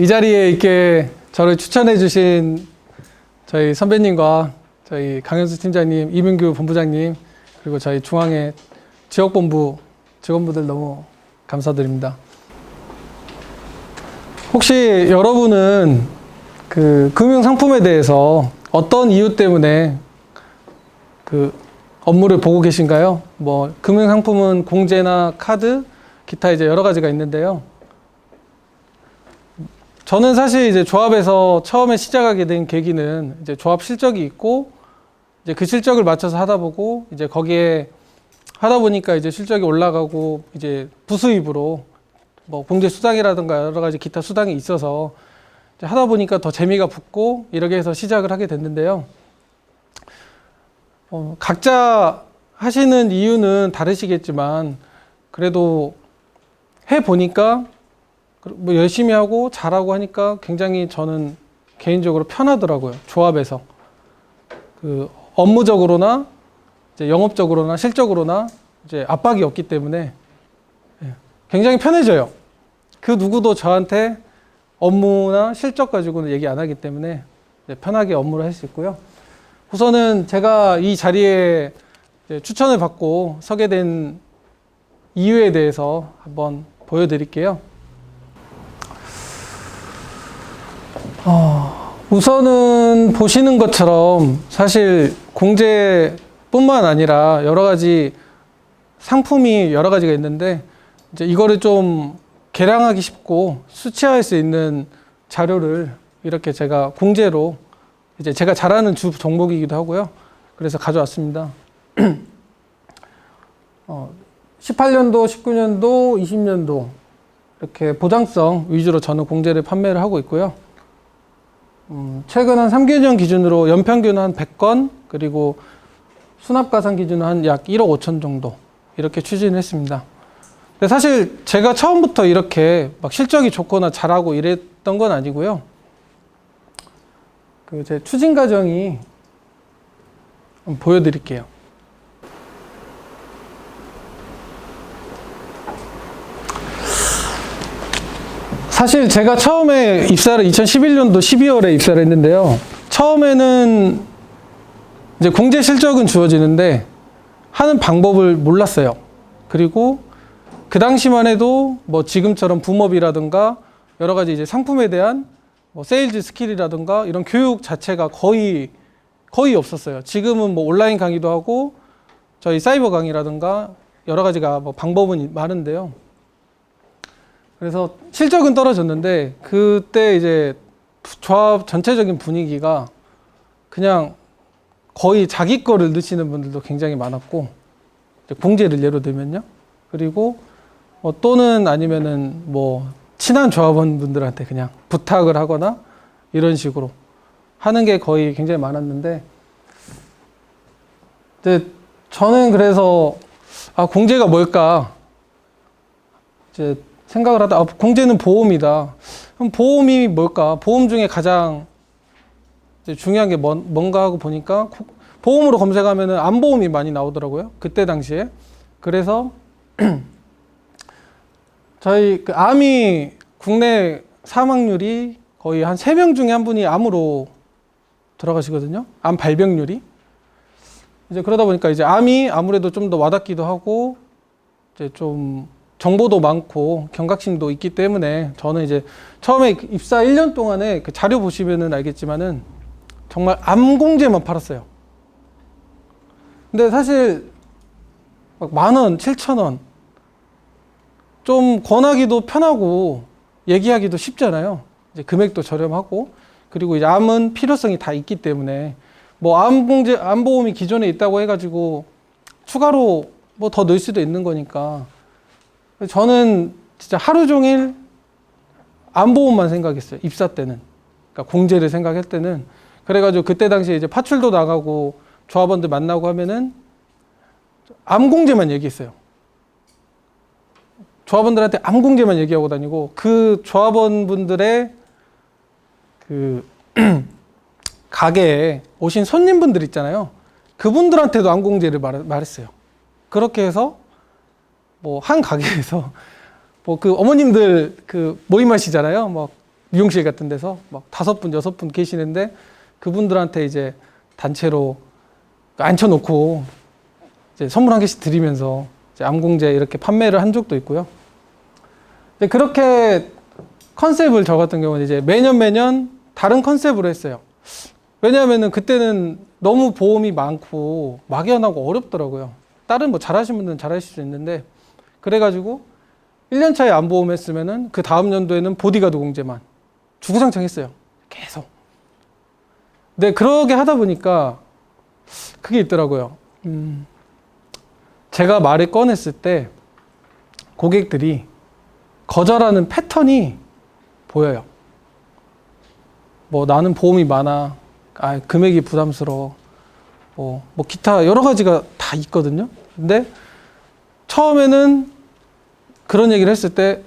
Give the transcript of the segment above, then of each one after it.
자리에 있게 저를 추천해 주신 저희 선배님과 저희 강현수 팀장님, 이민규 본부장님, 그리고 저희 중앙의 지역본부 직원분들 너무 감사드립니다. 혹시 여러분은 그 금융상품에 대해서 어떤 이유 때문에 그 업무를 보고 계신가요? 뭐 금융상품은 공제나 카드, 기타 이제 여러 가지가 있는데요. 저는 사실 이제 조합에서 처음에 시작하게 된 계기는 이제 조합 실적이 있고 이제 그 실적을 맞춰서 하다 보고 이제 거기에 하다 보니까 이제 실적이 올라가고 이제 부수입으로 뭐 공제 수당이라든가 여러 가지 기타 수당이 있어서 이제 하다 보니까 더 재미가 붙고 이렇게 해서 시작을 하게 됐는데요. 각자 하시는 이유는 다르시겠지만 그래도 해 보니까 뭐 열심히 하고 잘하고 하니까 굉장히 저는 개인적으로 편하더라고요. 조합에서 그 업무적으로나 이제 영업적으로나 실적으로나 이제 압박이 없기 때문에 굉장히 편해져요. 그 누구도 저한테 업무나 실적 가지고는 얘기 안 하기 때문에 편하게 업무를 할 수 있고요. 우선은 제가 이 자리에 추천을 받고 서게 된 이유에 대해서 한번 보여드릴게요. 우선은 보시는 것처럼 사실 공제뿐만 아니라 여러 가지 상품이 여러 가지가 있는데 이제 이거를 좀 계량하기 쉽고 수치화할 수 있는 자료를 이렇게 제가 공제로 이제 제가 잘하는 주 종목이기도 하고요. 그래서 가져왔습니다. 18년도, 19년도, 20년도 이렇게 보장성 위주로 저는 공제를 판매를 하고 있고요. 최근 한 3개년 기준으로 연평균 한 100건, 그리고 수납가상 기준으로 한 약 1억 5천 정도 이렇게 추진했습니다. 근데 사실 제가 처음부터 이렇게 막 실적이 좋거나 잘하고 이랬던 건 아니고요. 그 제 추진 과정이 한번 보여드릴게요. 사실 제가 처음에 입사를 2011년도 12월에 입사를 했는데요. 처음에는 이제 공제 실적은 주어지는데 하는 방법을 몰랐어요. 그리고 그 당시만 해도 뭐 지금처럼 붐업이라든가 여러 가지 이제 상품에 대한 뭐 세일즈 스킬이라든가 이런 교육 자체가 거의 없었어요. 지금은 뭐 온라인 강의도 하고 저희 사이버 강의라든가 여러 가지가 뭐 방법은 많은데요. 그래서 실적은 떨어졌는데 그때 이제 조합 전체적인 분위기가 그냥 거의 자기 거를 넣으시는 분들도 굉장히 많았고, 공제를 예로 들면요. 그리고 또는 아니면은 뭐 친한 조합원 분들한테 그냥 부탁을 하거나 이런 식으로 하는 게 거의 굉장히 많았는데, 이제 저는 그래서 공제가 뭘까 이제 생각을 하다 공제는 보험이다. 그럼 보험이 뭘까? 보험 중에 가장 중요한 게 뭔가 하고 보니까 보험으로 검색하면은 암보험이 많이 나오더라고요. 그때 당시에. 그래서 저희 그 암이 국내 사망률이 거의 한 3명 중에 한 분이 암으로 돌아가시거든요. 암 발병률이. 이제 그러다 보니까 이제 암이 아무래도 좀 더 와닿기도 하고 이제 좀 정보도 많고 경각심도 있기 때문에 저는 이제 처음에 입사 1년 동안에 그 자료 보시면은 알겠지만은 정말 암 공제만 팔았어요. 근데 사실 막 10,000원, 7,000원 좀 권하기도 편하고 얘기하기도 쉽잖아요. 이제 금액도 저렴하고, 그리고 이제 암은 필요성이 다 있기 때문에 뭐 암보험이 기존에 있다고 해가지고 추가로 뭐 더 넣을 수도 있는 거니까 저는 진짜 하루 종일 암보험만 생각했어요. 입사 때는. 그러니까 공제를 생각할 때는. 그래가지고 그때 당시에 이제 파출도 나가고 조합원들 만나고 하면은 암공제만 얘기했어요. 조합원들한테 암공제만 얘기하고 다니고, 그 조합원분들의 그 가게에 오신 손님분들 있잖아요. 그분들한테도 암공제를 말했어요. 그렇게 해서 뭐 한 가게에서 뭐 그 어머님들 그 모임하시잖아요. 뭐 미용실 같은 데서 막 5분, 6분 계시는데 그분들한테 이제 단체로 앉혀놓고 이제 선물 한 개씩 드리면서 이제 암공제 이렇게 판매를 한 적도 있고요. 그렇게 컨셉을 저 같은 경우는 이제 매년 다른 컨셉으로 했어요. 왜냐하면은 그때는 너무 보험이 많고 막연하고 어렵더라고요. 다른 뭐 잘하시는 분들은 잘하실 수 있는데, 그래가지고 1년 차에 암보험 했으면은 그 다음 연도에는 보디가드 공제만 주구장창 했어요. 계속. 근데 그러게 하다 보니까 그게 있더라고요. 제가 말을 꺼냈을 때 고객들이 거절하는 패턴이 보여요. 뭐 나는 보험이 많아. 금액이 부담스러워. 뭐 기타 여러 가지가 다 있거든요. 근데 처음에는 그런 얘기를 했을 때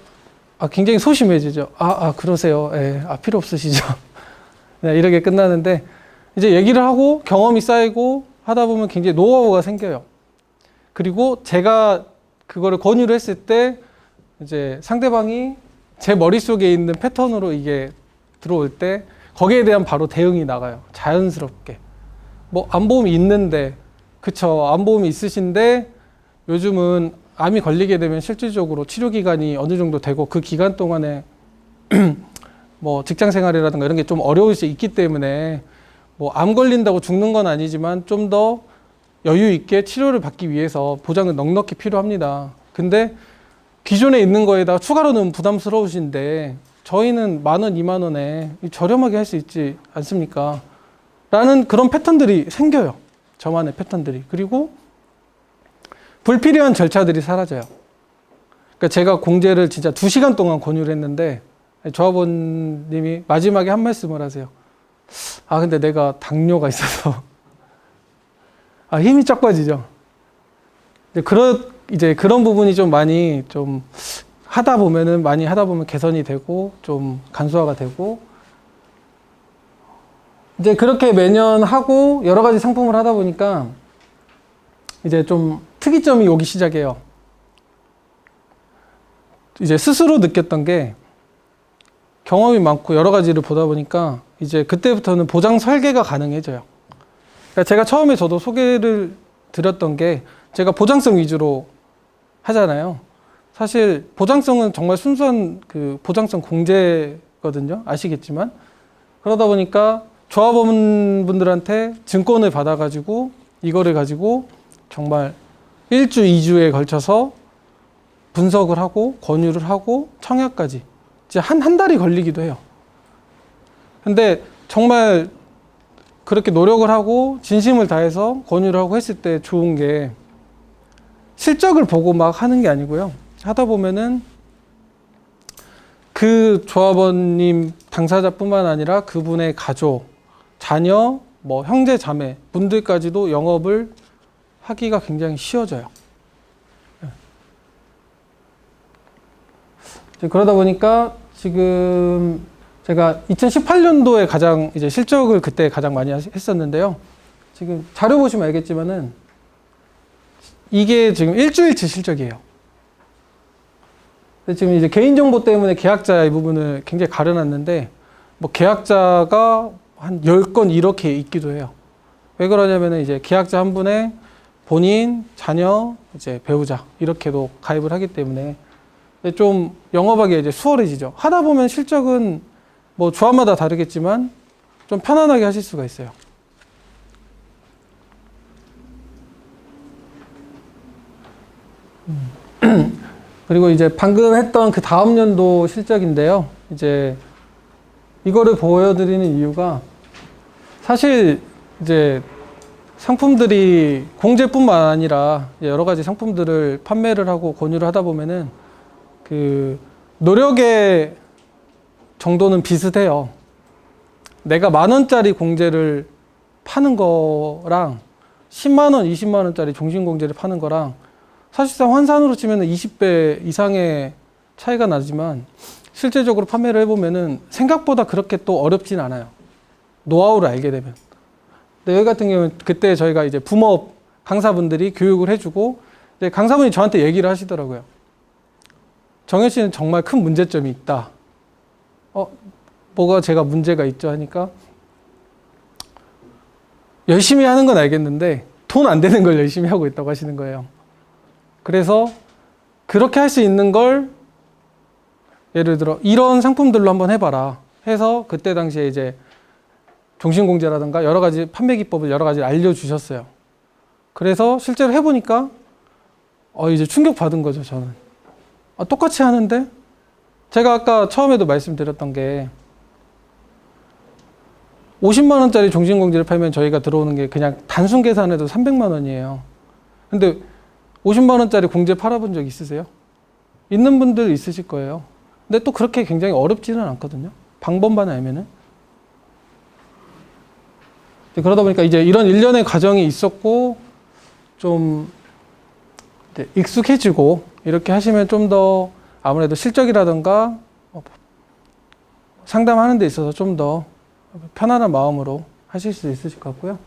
굉장히 소심해지죠. 그러세요. 예, 필요 없으시죠. 네, 이렇게 끝나는데 이제 얘기를 하고 경험이 쌓이고 하다 보면 굉장히 노하우가 생겨요. 그리고 제가 그거를 권유를 했을 때 이제 상대방이 제 머릿속에 있는 패턴으로 이게 들어올 때 거기에 대한 바로 대응이 나가요. 자연스럽게. 뭐 암보험이 있는데, 그쵸, 암보험이 있으신데 요즘은 암이 걸리게 되면 실질적으로 치료 기간이 어느 정도 되고 그 기간 동안에 뭐 직장 생활이라든가 이런 게 좀 어려울 수 있기 때문에 뭐 암 걸린다고 죽는 건 아니지만 좀 더 여유 있게 치료를 받기 위해서 보장은 넉넉히 필요합니다. 근데 기존에 있는 거에다가 추가로 넣으면 부담스러우신데 저희는 10,000원, 20,000원에 저렴하게 할 수 있지 않습니까? 라는 그런 패턴들이 생겨요. 저만의 패턴들이. 그리고 불필요한 절차들이 사라져요. 그러니까 제가 공제를 진짜 2시간 동안 권유를 했는데 조합원님이 마지막에 한 말씀을 하세요. 근데 내가 당뇨가 있어서 힘이 쫙 빠지죠. 이제 그런 부분이 좀 많이 좀 많이 하다 보면 개선이 되고 좀 간소화가 되고, 이제 그렇게 매년 하고 여러 가지 상품을 하다 보니까 이제 좀 특이점이 오기 시작해요. 이제 스스로 느꼈던 게 경험이 많고 여러 가지를 보다 보니까 이제 그때부터는 보장 설계가 가능해져요. 그러니까 제가 처음에 저도 소개를 드렸던 게 제가 보장성 위주로 하잖아요. 사실 보장성은 정말 순수한 그 보장성 공제거든요. 아시겠지만. 그러다 보니까 조합원분들한테 증권을 받아가지고 이거를 가지고 정말 1주, 2주에 걸쳐서 분석을 하고 권유를 하고 청약까지 이제 한 달이 걸리기도 해요. 근데 정말 그렇게 노력을 하고 진심을 다해서 권유를 하고 했을 때 좋은 게 실적을 보고 막 하는 게 아니고요. 하다 보면은 그 조합원님 당사자뿐만 아니라 그분의 가족, 자녀, 뭐 형제, 자매 분들까지도 영업을 하기가 굉장히 쉬워져요. 그러다 보니까 지금 제가 2018년도에 가장 이제 실적을 그때 가장 많이 했었는데요. 지금 자료 보시면 알겠지만은 이게 지금 일주일치 실적이에요. 근데 지금 이제 개인정보 때문에 계약자 이 부분을 굉장히 가려놨는데 뭐 계약자가 한 10건 이렇게 있기도 해요. 왜 그러냐면은 이제 계약자 한 분의 본인, 자녀, 이제 배우자 이렇게도 가입을 하기 때문에 좀 영업하기 이제 수월해지죠. 하다 보면 실적은 뭐 조합마다 다르겠지만 좀 편안하게 하실 수가 있어요. 그리고 이제 방금 했던 그 다음 연도 실적인데요. 이제 이거를 보여드리는 이유가 사실 이제 상품들이 공제뿐만 아니라 여러 가지 상품들을 판매를 하고 권유를 하다 보면은 그 노력의 정도는 비슷해요. 내가 10,000원짜리 공제를 파는 거랑 100,000원, 200,000원짜리 종신공제를 파는 거랑 사실상 환산으로 치면 20배 이상의 차이가 나지만 실제적으로 판매를 해보면은 생각보다 그렇게 또 어렵진 않아요. 노하우를 알게 되면. 근데 여기 같은 경우는 그때 저희가 이제 붐업 강사분들이 교육을 해주고 이제 강사분이 저한테 얘기를 하시더라고요. 정현 씨는 정말 큰 문제점이 있다. 뭐가 제가 문제가 있죠 하니까 열심히 하는 건 알겠는데 돈 안 되는 걸 열심히 하고 있다고 하시는 거예요. 그래서 그렇게 할 수 있는 걸 예를 들어 이런 상품들로 한번 해봐라 해서 그때 당시에 이제 종신공제라든가 여러 가지 판매 기법을 여러 가지 알려주셨어요. 그래서 실제로 해보니까 이제 충격 받은 거죠, 저는. 똑같이 하는데 제가 아까 처음에도 말씀드렸던 게 50만 원짜리 종신공제를 팔면 저희가 들어오는 게 그냥 단순 계산해도 300만 원이에요. 근데 50만 원짜리 공제 팔아본 적 있으세요? 있는 분들 있으실 거예요. 근데 또 그렇게 굉장히 어렵지는 않거든요. 방법만 알면은. 그러다 보니까 이제 이런 일련의 과정이 있었고 좀 익숙해지고 이렇게 하시면 좀 더 아무래도 실적이라든가 상담하는 데 있어서 좀 더 편안한 마음으로 하실 수 있으실 것 같고요.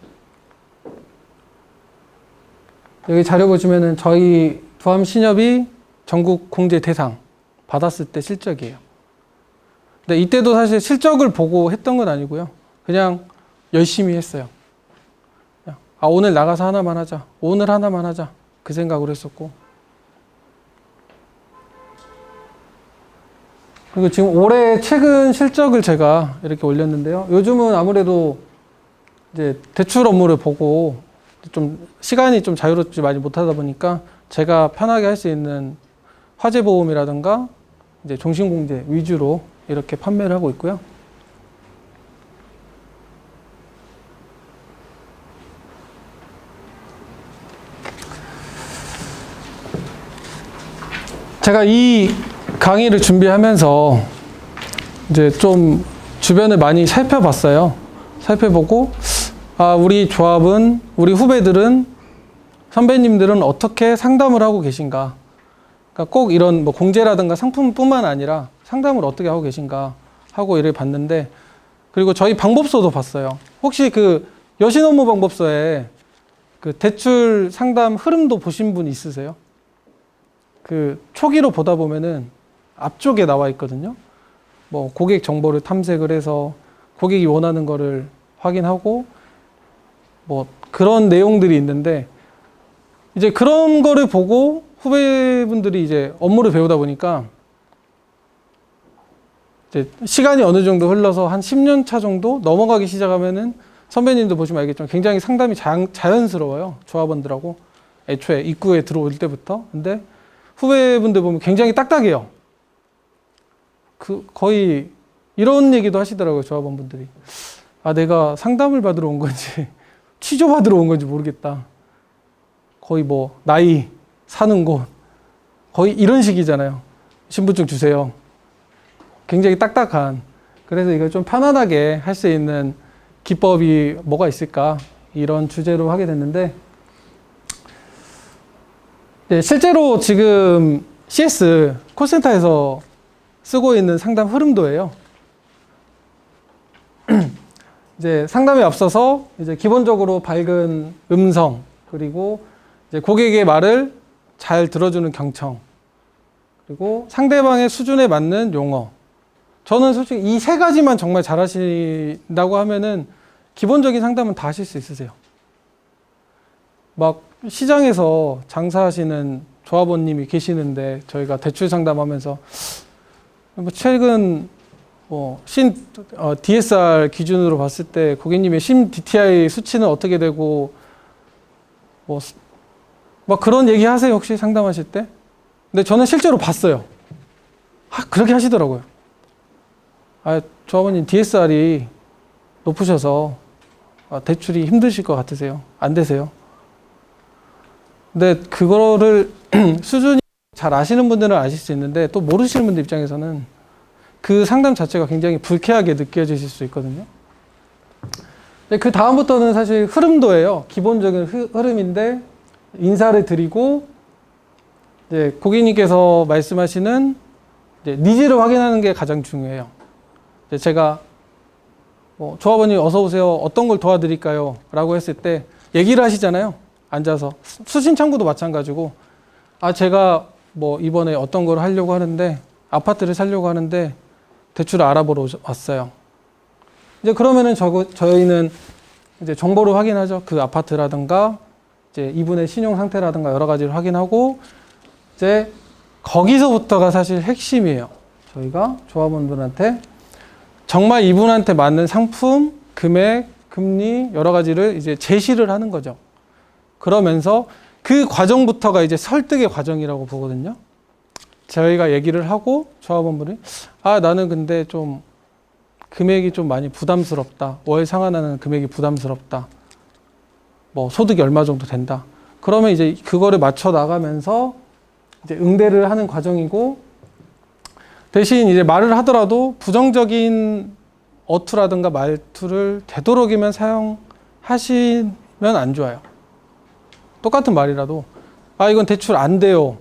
여기 자료 보시면은 저희 두암신협이 전국 공제 대상 받았을 때 실적이에요. 근데 이때도 사실 실적을 보고 했던 건 아니고요. 그냥 열심히 했어요. 오늘 나가서 하나만 하자. 오늘 하나만 하자. 그 생각으로 했었고. 그리고 지금 올해 최근 실적을 제가 이렇게 올렸는데요. 요즘은 아무래도 이제 대출 업무를 보고 좀 시간이 좀 자유롭지 많이 못하다 보니까 제가 편하게 할 수 있는 화재보험이라든가 이제 종신공제 위주로 이렇게 판매를 하고 있고요. 제가 이 강의를 준비하면서 이제 좀 주변을 많이 살펴봤어요. 살펴보고, 우리 조합은, 우리 후배들은, 선배님들은 어떻게 상담을 하고 계신가. 그러니까 꼭 이런 뭐 공제라든가 상품뿐만 아니라 상담을 어떻게 하고 계신가 하고 이를 봤는데, 그리고 저희 방법서도 봤어요. 혹시 그 여신업무방법서에 그 대출 상담 흐름도 보신 분 있으세요? 그 초기로 보다 보면은 앞쪽에 나와 있거든요. 뭐 고객 정보를 탐색을 해서 고객이 원하는 거를 확인하고 뭐 그런 내용들이 있는데 이제 그런 거를 보고 후배분들이 이제 업무를 배우다 보니까 이제 시간이 어느 정도 흘러서 한 10년 차 정도 넘어가기 시작하면은 선배님도 보시면 알겠지만 굉장히 상담이 자연스러워요. 조합원들하고 애초에 입구에 들어올 때부터. 근데 후배분들 보면 굉장히 딱딱해요. 거의 이런 얘기도 하시더라고요. 조합원분들이. 내가 상담을 받으러 온 건지 취조받으러 온 건지 모르겠다. 거의 뭐 나이, 사는 곳 거의 이런 식이잖아요. 신분증 주세요. 굉장히 딱딱한. 그래서 이걸 좀 편안하게 할 수 있는 기법이 뭐가 있을까 이런 주제로 하게 됐는데 네, 실제로 지금 CS 콜센터에서 쓰고 있는 상담 흐름도예요. 이제 상담에 앞서서 이제 기본적으로 밝은 음성 그리고 이제 고객의 말을 잘 들어주는 경청 그리고 상대방의 수준에 맞는 용어. 저는 솔직히 이 세 가지만 정말 잘하신다고 하면은 기본적인 상담은 다 하실 수 있으세요. 막 시장에서 장사하시는 조합원님이 계시는데 저희가 대출 상담하면서 뭐 최근 DSR 기준으로 봤을 때 고객님의 신 DTI 수치는 어떻게 되고 막 그런 얘기 하세요 혹시 상담하실 때? 근데 저는 실제로 봤어요. 그렇게 하시더라고요. 조합원님 DSR이 높으셔서 대출이 힘드실 것 같으세요? 안 되세요? 근데 그거를 수준이 잘 아시는 분들은 아실 수 있는데 또 모르시는 분들 입장에서는 그 상담 자체가 굉장히 불쾌하게 느껴지실 수 있거든요. 그 다음부터는 사실 흐름도예요. 기본적인 흐름인데 인사를 드리고 이제 고객님께서 말씀하시는 이제 니즈를 확인하는 게 가장 중요해요. 이제 제가 조합원님 어서 오세요. 어떤 걸 도와드릴까요? 라고 했을 때 얘기를 하시잖아요. 앉아서 수신 창구도 마찬가지고 제가 이번에 어떤 걸 하려고 하는데 아파트를 사려고 하는데 대출을 알아보러 왔어요. 이제 그러면은 저희는 이제 정보를 확인하죠. 그 아파트라든가 이제 이분의 신용 상태라든가 여러 가지를 확인하고 이제 거기서부터가 사실 핵심이에요. 저희가 조합원분한테 정말 이분한테 맞는 상품, 금액, 금리 여러 가지를 이제 제시를 하는 거죠. 그러면서 그 과정부터가 이제 설득의 과정이라고 보거든요. 저희가 얘기를 하고 조합원분이 나는 근데 좀 금액이 좀 많이 부담스럽다. 월 상환하는 금액이 부담스럽다. 뭐 소득이 얼마 정도 된다. 그러면 이제 그거를 맞춰 나가면서 이제 응대를 하는 과정이고 대신 이제 말을 하더라도 부정적인 어투라든가 말투를 되도록이면 사용하시면 안 좋아요. 똑같은 말이라도 이건 대출 안 돼요가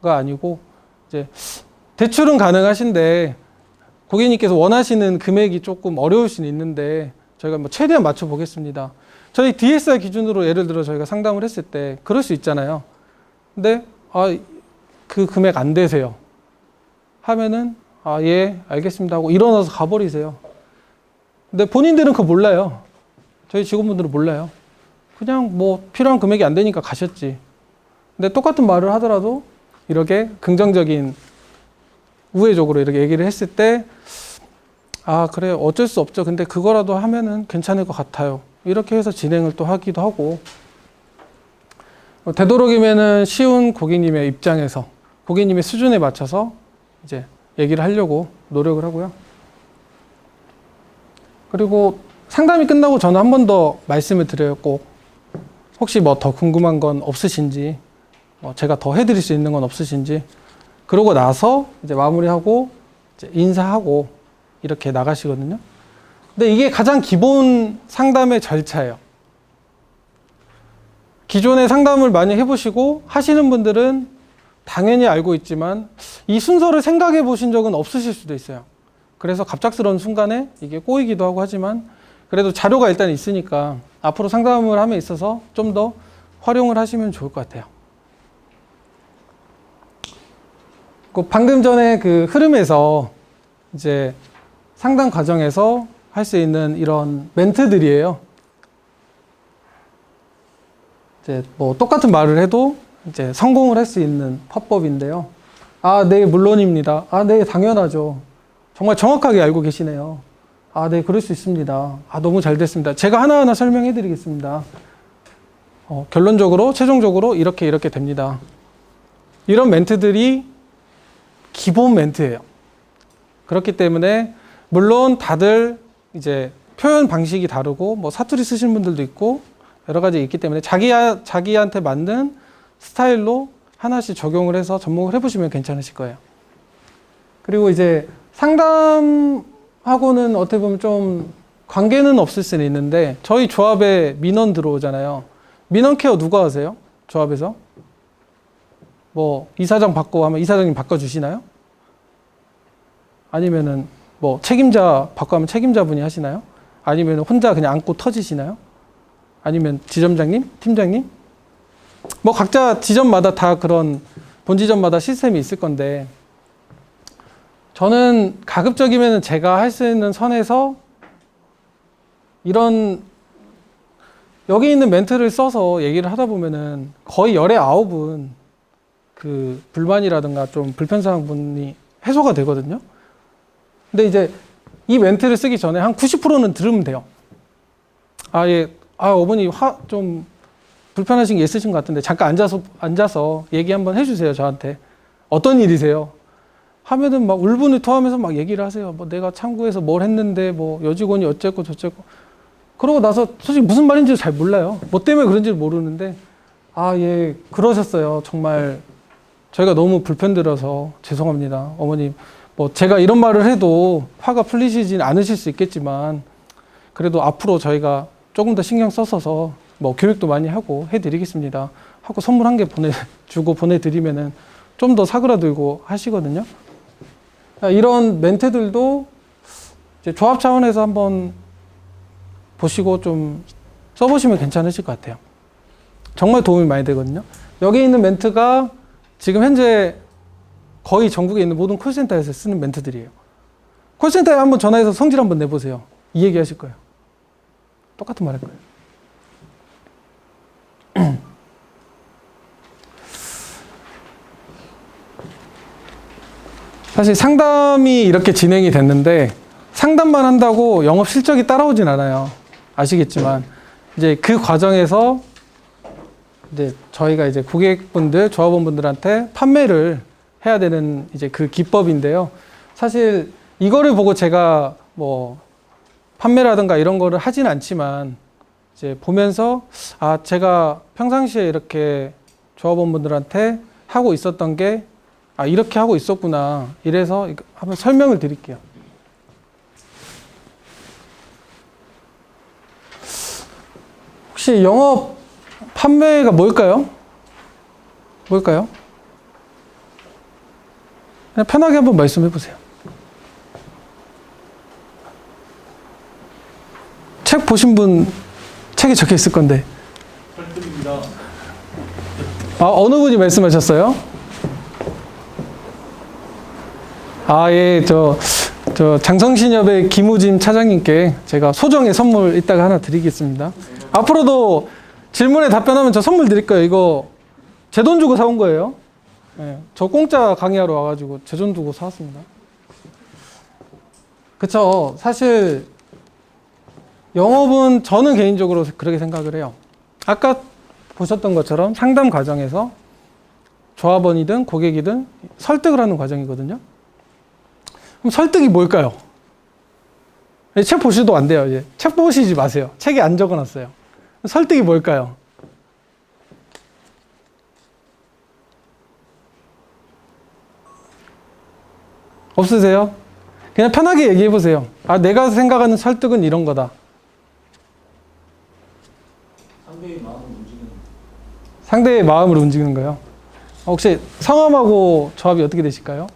아니고 이제 대출은 가능하신데 고객님께서 원하시는 금액이 조금 어려울 수는 있는데 저희가 뭐 최대한 맞춰 보겠습니다. 저희 DSR 기준으로 예를 들어 저희가 상담을 했을 때 그럴 수 있잖아요. 근데 그 금액 안 되세요. 하면은 예 알겠습니다 하고 일어나서 가버리세요. 근데 본인들은 그거 몰라요. 저희 직원분들은 몰라요. 그냥 뭐 필요한 금액이 안 되니까 가셨지. 근데 똑같은 말을 하더라도 이렇게 긍정적인 우회적으로 이렇게 얘기를 했을 때 그래 어쩔 수 없죠. 근데 그거라도 하면은 괜찮을 것 같아요. 이렇게 해서 진행을 또 하기도 하고 되도록이면은 쉬운 고객님의 입장에서 고객님의 수준에 맞춰서 이제 얘기를 하려고 노력을 하고요. 그리고 상담이 끝나고 저는 한 번 더 말씀을 드려요. 꼭 혹시 뭐 더 궁금한 건 없으신지 제가 더 해드릴 수 있는 건 없으신지 그러고 나서 이제 마무리하고 이제 인사하고 이렇게 나가시거든요. 근데 이게 가장 기본 상담의 절차예요. 기존에 상담을 많이 해보시고 하시는 분들은 당연히 알고 있지만 이 순서를 생각해 보신 적은 없으실 수도 있어요. 그래서 갑작스러운 순간에 이게 꼬이기도 하고 하지만 그래도 자료가 일단 있으니까 앞으로 상담을 함에 있어서 좀 더 활용을 하시면 좋을 것 같아요. 방금 전에 그 흐름에서 이제 상담 과정에서 할 수 있는 이런 멘트들이에요. 이제 뭐 똑같은 말을 해도 이제 성공을 할 수 있는 화법인데요. 네, 물론입니다. 네, 당연하죠. 정말 정확하게 알고 계시네요. 네, 그럴 수 있습니다. 너무 잘 됐습니다. 제가 하나하나 설명해 드리겠습니다. 결론적으로, 최종적으로 이렇게 됩니다. 이런 멘트들이 기본 멘트예요. 그렇기 때문에 물론 다들 이제 표현 방식이 다르고 뭐 사투리 쓰시는 분들도 있고 여러 가지 있기 때문에 자기한테 맞는 스타일로 하나씩 적용을 해서 접목을 해보시면 괜찮으실 거예요. 그리고 이제 상담하고는 어떻게 보면 좀 관계는 없을 수는 있는데 저희 조합에 민원 들어오잖아요. 민원 케어 누가 하세요? 조합에서? 뭐 이사장 바꿔 하면 이사장님 바꿔주시나요? 아니면은 뭐 책임자 바꿔 하면 책임자분이 하시나요? 아니면 혼자 그냥 안고 터지시나요? 아니면 지점장님? 팀장님? 뭐 각자 지점마다 다 그런 본 지점마다 시스템이 있을 건데 저는 가급적이면 제가 할 수 있는 선에서 이런 여기 있는 멘트를 써서 얘기를 하다 보면은 거의 열의 9은 그 불만이라든가 좀 불편사항 분이 해소가 되거든요. 근데 이제 이 멘트를 쓰기 전에 한 90%는 들으면 돼요. 예, 어머니 좀 불편하신 게 있으신 것 같은데 잠깐 앉아서 얘기 한번 해주세요. 저한테 어떤 일이세요? 하면은 막 울분을 토하면서 막 얘기를 하세요. 뭐 내가 참고해서 뭘 했는데 뭐 여직원이 어쨌고 저쨌고. 그러고 나서 솔직히 무슨 말인지 잘 몰라요. 뭐 때문에 그런지 모르는데 예, 그러셨어요. 정말 저희가 너무 불편드려서 죄송합니다. 어머님, 뭐 제가 이런 말을 해도 화가 풀리시진 않으실 수 있겠지만 그래도 앞으로 저희가 조금 더 신경 써서 뭐 교육도 많이 하고 해드리겠습니다. 하고 선물 한 개 보내드리면은 좀 더 사그라들고 하시거든요. 이런 멘트들도 이제 조합 차원에서 한번 보시고 좀 써보시면 괜찮으실 것 같아요. 정말 도움이 많이 되거든요. 여기 있는 멘트가 지금 현재 거의 전국에 있는 모든 콜센터에서 쓰는 멘트들이에요. 콜센터에 한번 전화해서 성질 한번 내보세요. 이 얘기 하실 거예요. 똑같은 말 할 거예요. 사실 상담이 이렇게 진행이 됐는데 상담만 한다고 영업 실적이 따라오진 않아요. 아시겠지만 이제 그 과정에서 이제 저희가 이제 고객분들, 조합원분들한테 판매를 해야 되는 이제 그 기법인데요. 사실 이거를 보고 제가 뭐 판매라든가 이런 거를 하진 않지만 이제 보면서 아, 제가 평상시에 이렇게 조합원분들한테 하고 있었던 게 아, 이렇게 하고 있었구나. 이래서 한번 설명을 드릴게요. 혹시 영업 판매가 뭘까요? 뭘까요? 그냥 편하게 한번 말씀해 보세요. 책 보신 분 책에 적혀 있을 건데. 설득입니다. 아, 어느 분이 말씀하셨어요? 아, 예, 저 장성신협의 김우진 차장님께 제가 소정의 선물 이따가 하나 드리겠습니다. 앞으로도 질문에 답변하면 저 선물 드릴 거예요. 이거 제 돈 주고 사온 거예요. 예, 저 공짜 강의하러 와가지고 제 돈 주고 사왔습니다. 그쵸. 사실 영업은 저는 개인적으로 그렇게 생각을 해요. 아까 보셨던 것처럼 상담 과정에서 조합원이든 고객이든 설득을 하는 과정이거든요. 그럼 설득이 뭘까요? 책 보셔도 안 돼요. 이제 책 보시지 마세요. 책에 안 적어놨어요. 설득이 뭘까요? 없으세요? 그냥 편하게 얘기해 보세요. 아, 내가 생각하는 설득은 이런 거다. 상대의 마음을 움직이는. 상대의 마음을 움직이는 거요. 혹시 성함하고 조합이 어떻게 되실까요?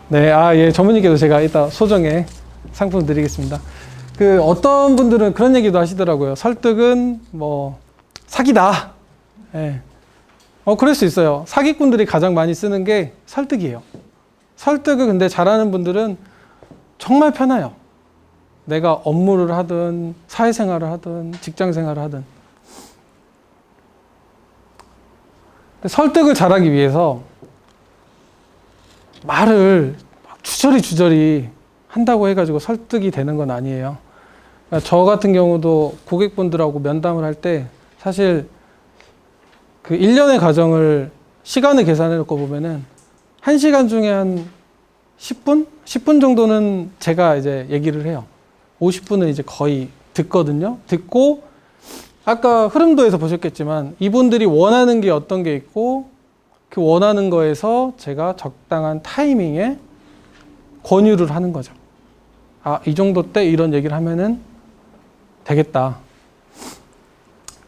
네, 아, 예, 전문님께도 제가 이따 소정의 상품 드리겠습니다. 그 어떤 분들은 그런 얘기도 하시더라고요. 설득은 뭐 사기다. 예. 그럴 수 있어요. 사기꾼들이 가장 많이 쓰는 게 설득이에요. 설득을 근데 잘하는 분들은 정말 편해요. 내가 업무를 하든 사회생활을 하든 직장생활을 하든. 설득을 잘하기 위해서 말을 주저리 한다고 해가지고 설득이 되는 건 아니에요. 그러니까 저 같은 경우도 고객분들하고 면담을 할 때 사실 그 1년의 과정을 시간을 계산해 놓고 보면은 1시간 중에 한 10분? 10분 정도는 제가 이제 얘기를 해요. 50분은 이제 거의 듣거든요. 듣고 아까 흐름도에서 보셨겠지만 이분들이 원하는 게 어떤 게 있고 그 원하는 거에서 제가 적당한 타이밍에 권유를 하는 거죠. 아, 이 정도 때 이런 얘기를 하면은 되겠다.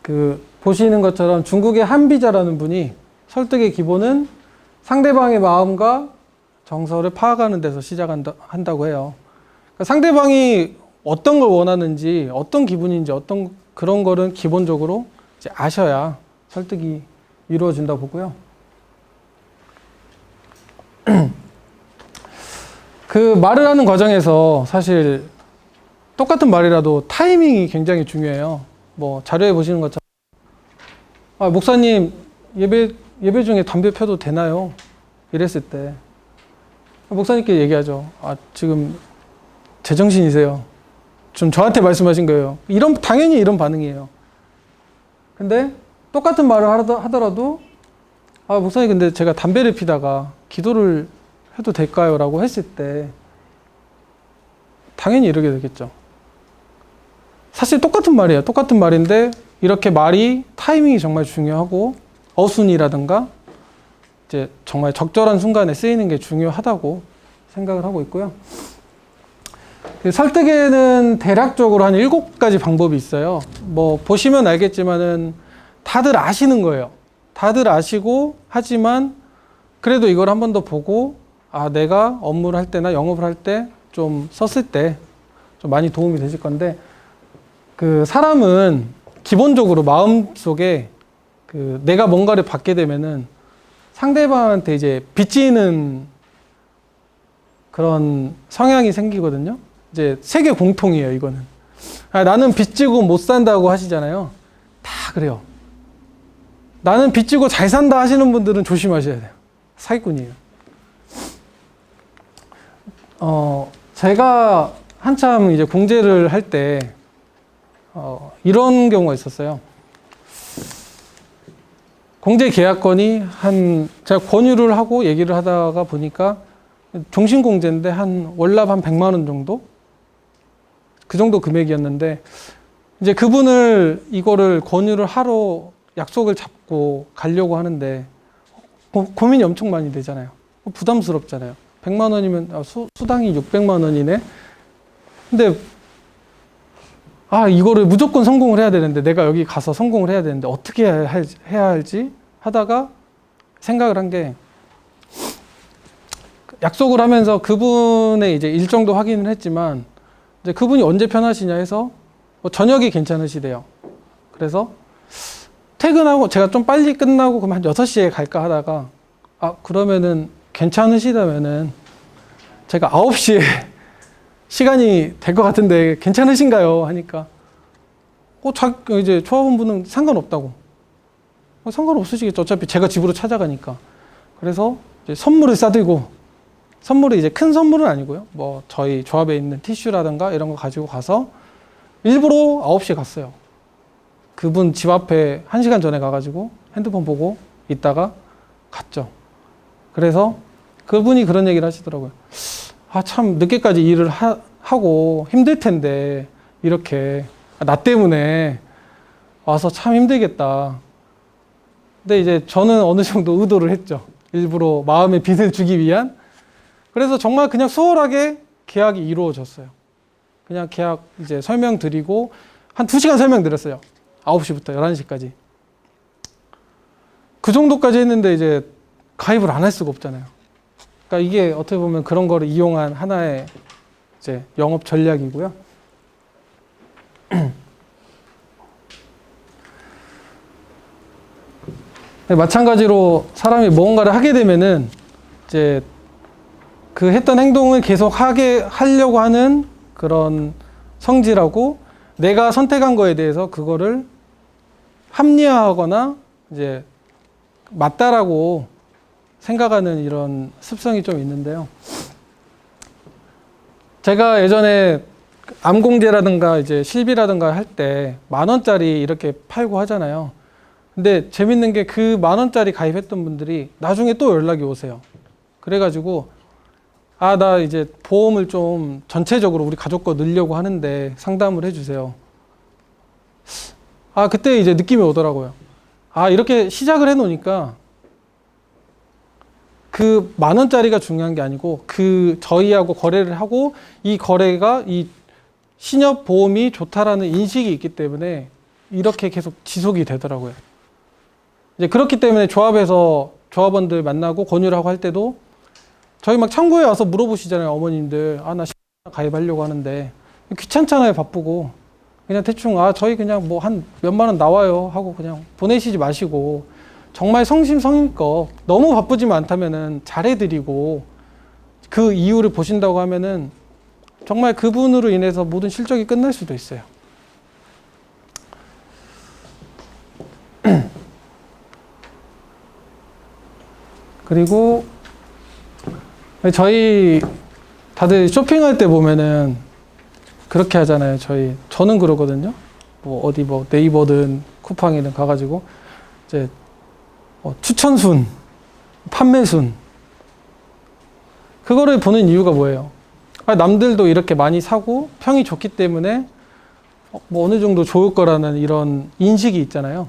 그 보시는 것처럼 중국의 한비자라는 분이 설득의 기본은 상대방의 마음과 정서를 파악하는 데서 시작한다고 해요. 그러니까 상대방이 어떤 걸 원하는지, 어떤 기분인지, 어떤 그런 거는 기본적으로 이제 아셔야 설득이 이루어진다 보고요. 그 말을 하는 과정에서 사실 똑같은 말이라도 타이밍이 굉장히 중요해요. 뭐 자료에 보시는 것처럼 아, 목사님 예배 중에 담배 펴도 되나요? 이랬을 때 목사님께 얘기하죠. 아, 지금 제정신이세요? 좀 저한테 말씀하신 거예요. 당연히 이런 반응이에요. 근데 똑같은 말을 하더라도 아, 목사님 근데 제가 담배를 피다가 기도를 해도 될까요? 라고 했을 때 당연히 이러게 되겠죠. 사실 똑같은 말이에요. 똑같은 말인데 이렇게 말이 타이밍이 정말 중요하고 어순이라든가 이제 정말 적절한 순간에 쓰이는 게 중요하다고 생각을 하고 있고요. 설득에는 대략적으로 한 7가지 방법이 있어요. 뭐 보시면 알겠지만은 다들 아시는 거예요. 다들 아시고 하지만 그래도 이걸 한 번 더 보고 아, 내가 업무를 할 때나 영업을 할 때 좀 썼을 때 좀 많이 도움이 되실 건데 그 사람은 기본적으로 마음속에 그 내가 뭔가를 받게 되면은 상대방한테 이제 빚지는 그런 성향이 생기거든요. 이제 세계 공통이에요, 이거는. 나는 빚지고 못 산다고 하시잖아요. 다 그래요. 나는 빚지고 잘 산다 하시는 분들은 조심하셔야 돼요. 사기꾼이에요. 제가 한참 이제 공제를 할 때, 이런 경우가 있었어요. 공제 계약건이 제가 권유를 하고 얘기를 하다가 보니까 종신공제인데 월납 한 100만 원 정도? 그 정도 금액이었는데, 이제 그분을 이거를 권유를 하러 약속을 잡고 가려고 하는데, 고민이 엄청 많이 되잖아요. 부담스럽잖아요. 100만 원이면 수당이 600만 원이네. 근데 이거를 무조건 성공을 해야 되는데, 내가 여기 가서 성공을 해야 되는데 어떻게 해야 할지 하다가 생각을 한 게, 약속을 하면서 그분의 이제 일정도 확인을 했지만, 이제 그분이 언제 편하시냐 해서 저녁이 괜찮으시대요. 그래서 퇴근하고 제가 좀 빨리 끝나고 그럼 한 6시에 갈까 하다가, 그러면은 괜찮으시다면은 제가 9시에 시간이 될 것 같은데 괜찮으신가요? 하니까 이제 조합원분은 상관없다고. 상관없으시겠죠. 어차피 제가 집으로 찾아가니까. 그래서 이제 선물을 싸들고, 선물이 이제 큰 선물은 아니고요. 뭐 저희 조합에 있는 티슈라든가 이런 거 가지고 가서 일부러 9시에 갔어요. 그분 집 앞에 1시간 전에 가가지고 핸드폰 보고 있다가 갔죠. 그래서 그분이 그런 얘기를 하시더라고요. 참 늦게까지 일을 하고 힘들 텐데 이렇게 나 때문에 와서 참 힘들겠다. 근데 이제 저는 어느 정도 의도를 했죠. 일부러 마음의 빚을 주기 위한. 그래서 정말 그냥 수월하게 계약이 이루어졌어요. 그냥 계약 이제 설명드리고 한 2시간 설명드렸어요. 9시부터 11시까지. 그 정도까지 했는데 이제 가입을 안 할 수가 없잖아요. 그러니까 이게 어떻게 보면 그런 거를 이용한 하나의 이제 영업 전략이고요. 마찬가지로 사람이 무언가를 하게 되면은 이제 그 했던 행동을 계속 하려고 하는 그런 성질하고, 내가 선택한 거에 대해서 그거를 합리화하거나 이제 맞다라고 생각하는 이런 습성이 좀 있는데요. 제가 예전에 암공제라든가 이제 실비라든가 할 때 10,000원짜리 이렇게 팔고 하잖아요. 근데 재밌는 게 그 10,000원짜리 가입했던 분들이 나중에 또 연락이 오세요. 그래가지고 나 이제 보험을 좀 전체적으로 우리 가족 거 넣으려고 하는데 상담을 해주세요. 그때 이제 느낌이 오더라고요. 이렇게 시작을 해놓으니까 그 10,000원짜리가 중요한 게 아니고, 저희하고 거래를 하고 이 거래가 이 신협 보험이 좋다라는 인식이 있기 때문에 이렇게 계속 지속이 되더라고요. 이제 그렇기 때문에 조합에서 조합원들 만나고 권유를 하고 할 때도 저희 막 창구에 와서 물어보시잖아요. 어머님들. 나 가입하려고 하는데 귀찮잖아요. 바쁘고. 그냥 대충 저희 그냥 뭐 한 몇만 원 나와요 하고 그냥 보내시지 마시고, 정말 성심성의껏 너무 바쁘지만 않다면은 잘해드리고 그 이유를 보신다고 하면은 정말 그분으로 인해서 모든 실적이 끝날 수도 있어요. 그리고 저희 다들 쇼핑할 때 보면은 그렇게 하잖아요. 저는 그러거든요. 어디 네이버든 쿠팡이든 가가지고 이제 추천순, 판매순, 그거를 보는 이유가 뭐예요? 남들도 이렇게 많이 사고 평이 좋기 때문에 어느 정도 좋을 거라는 이런 인식이 있잖아요.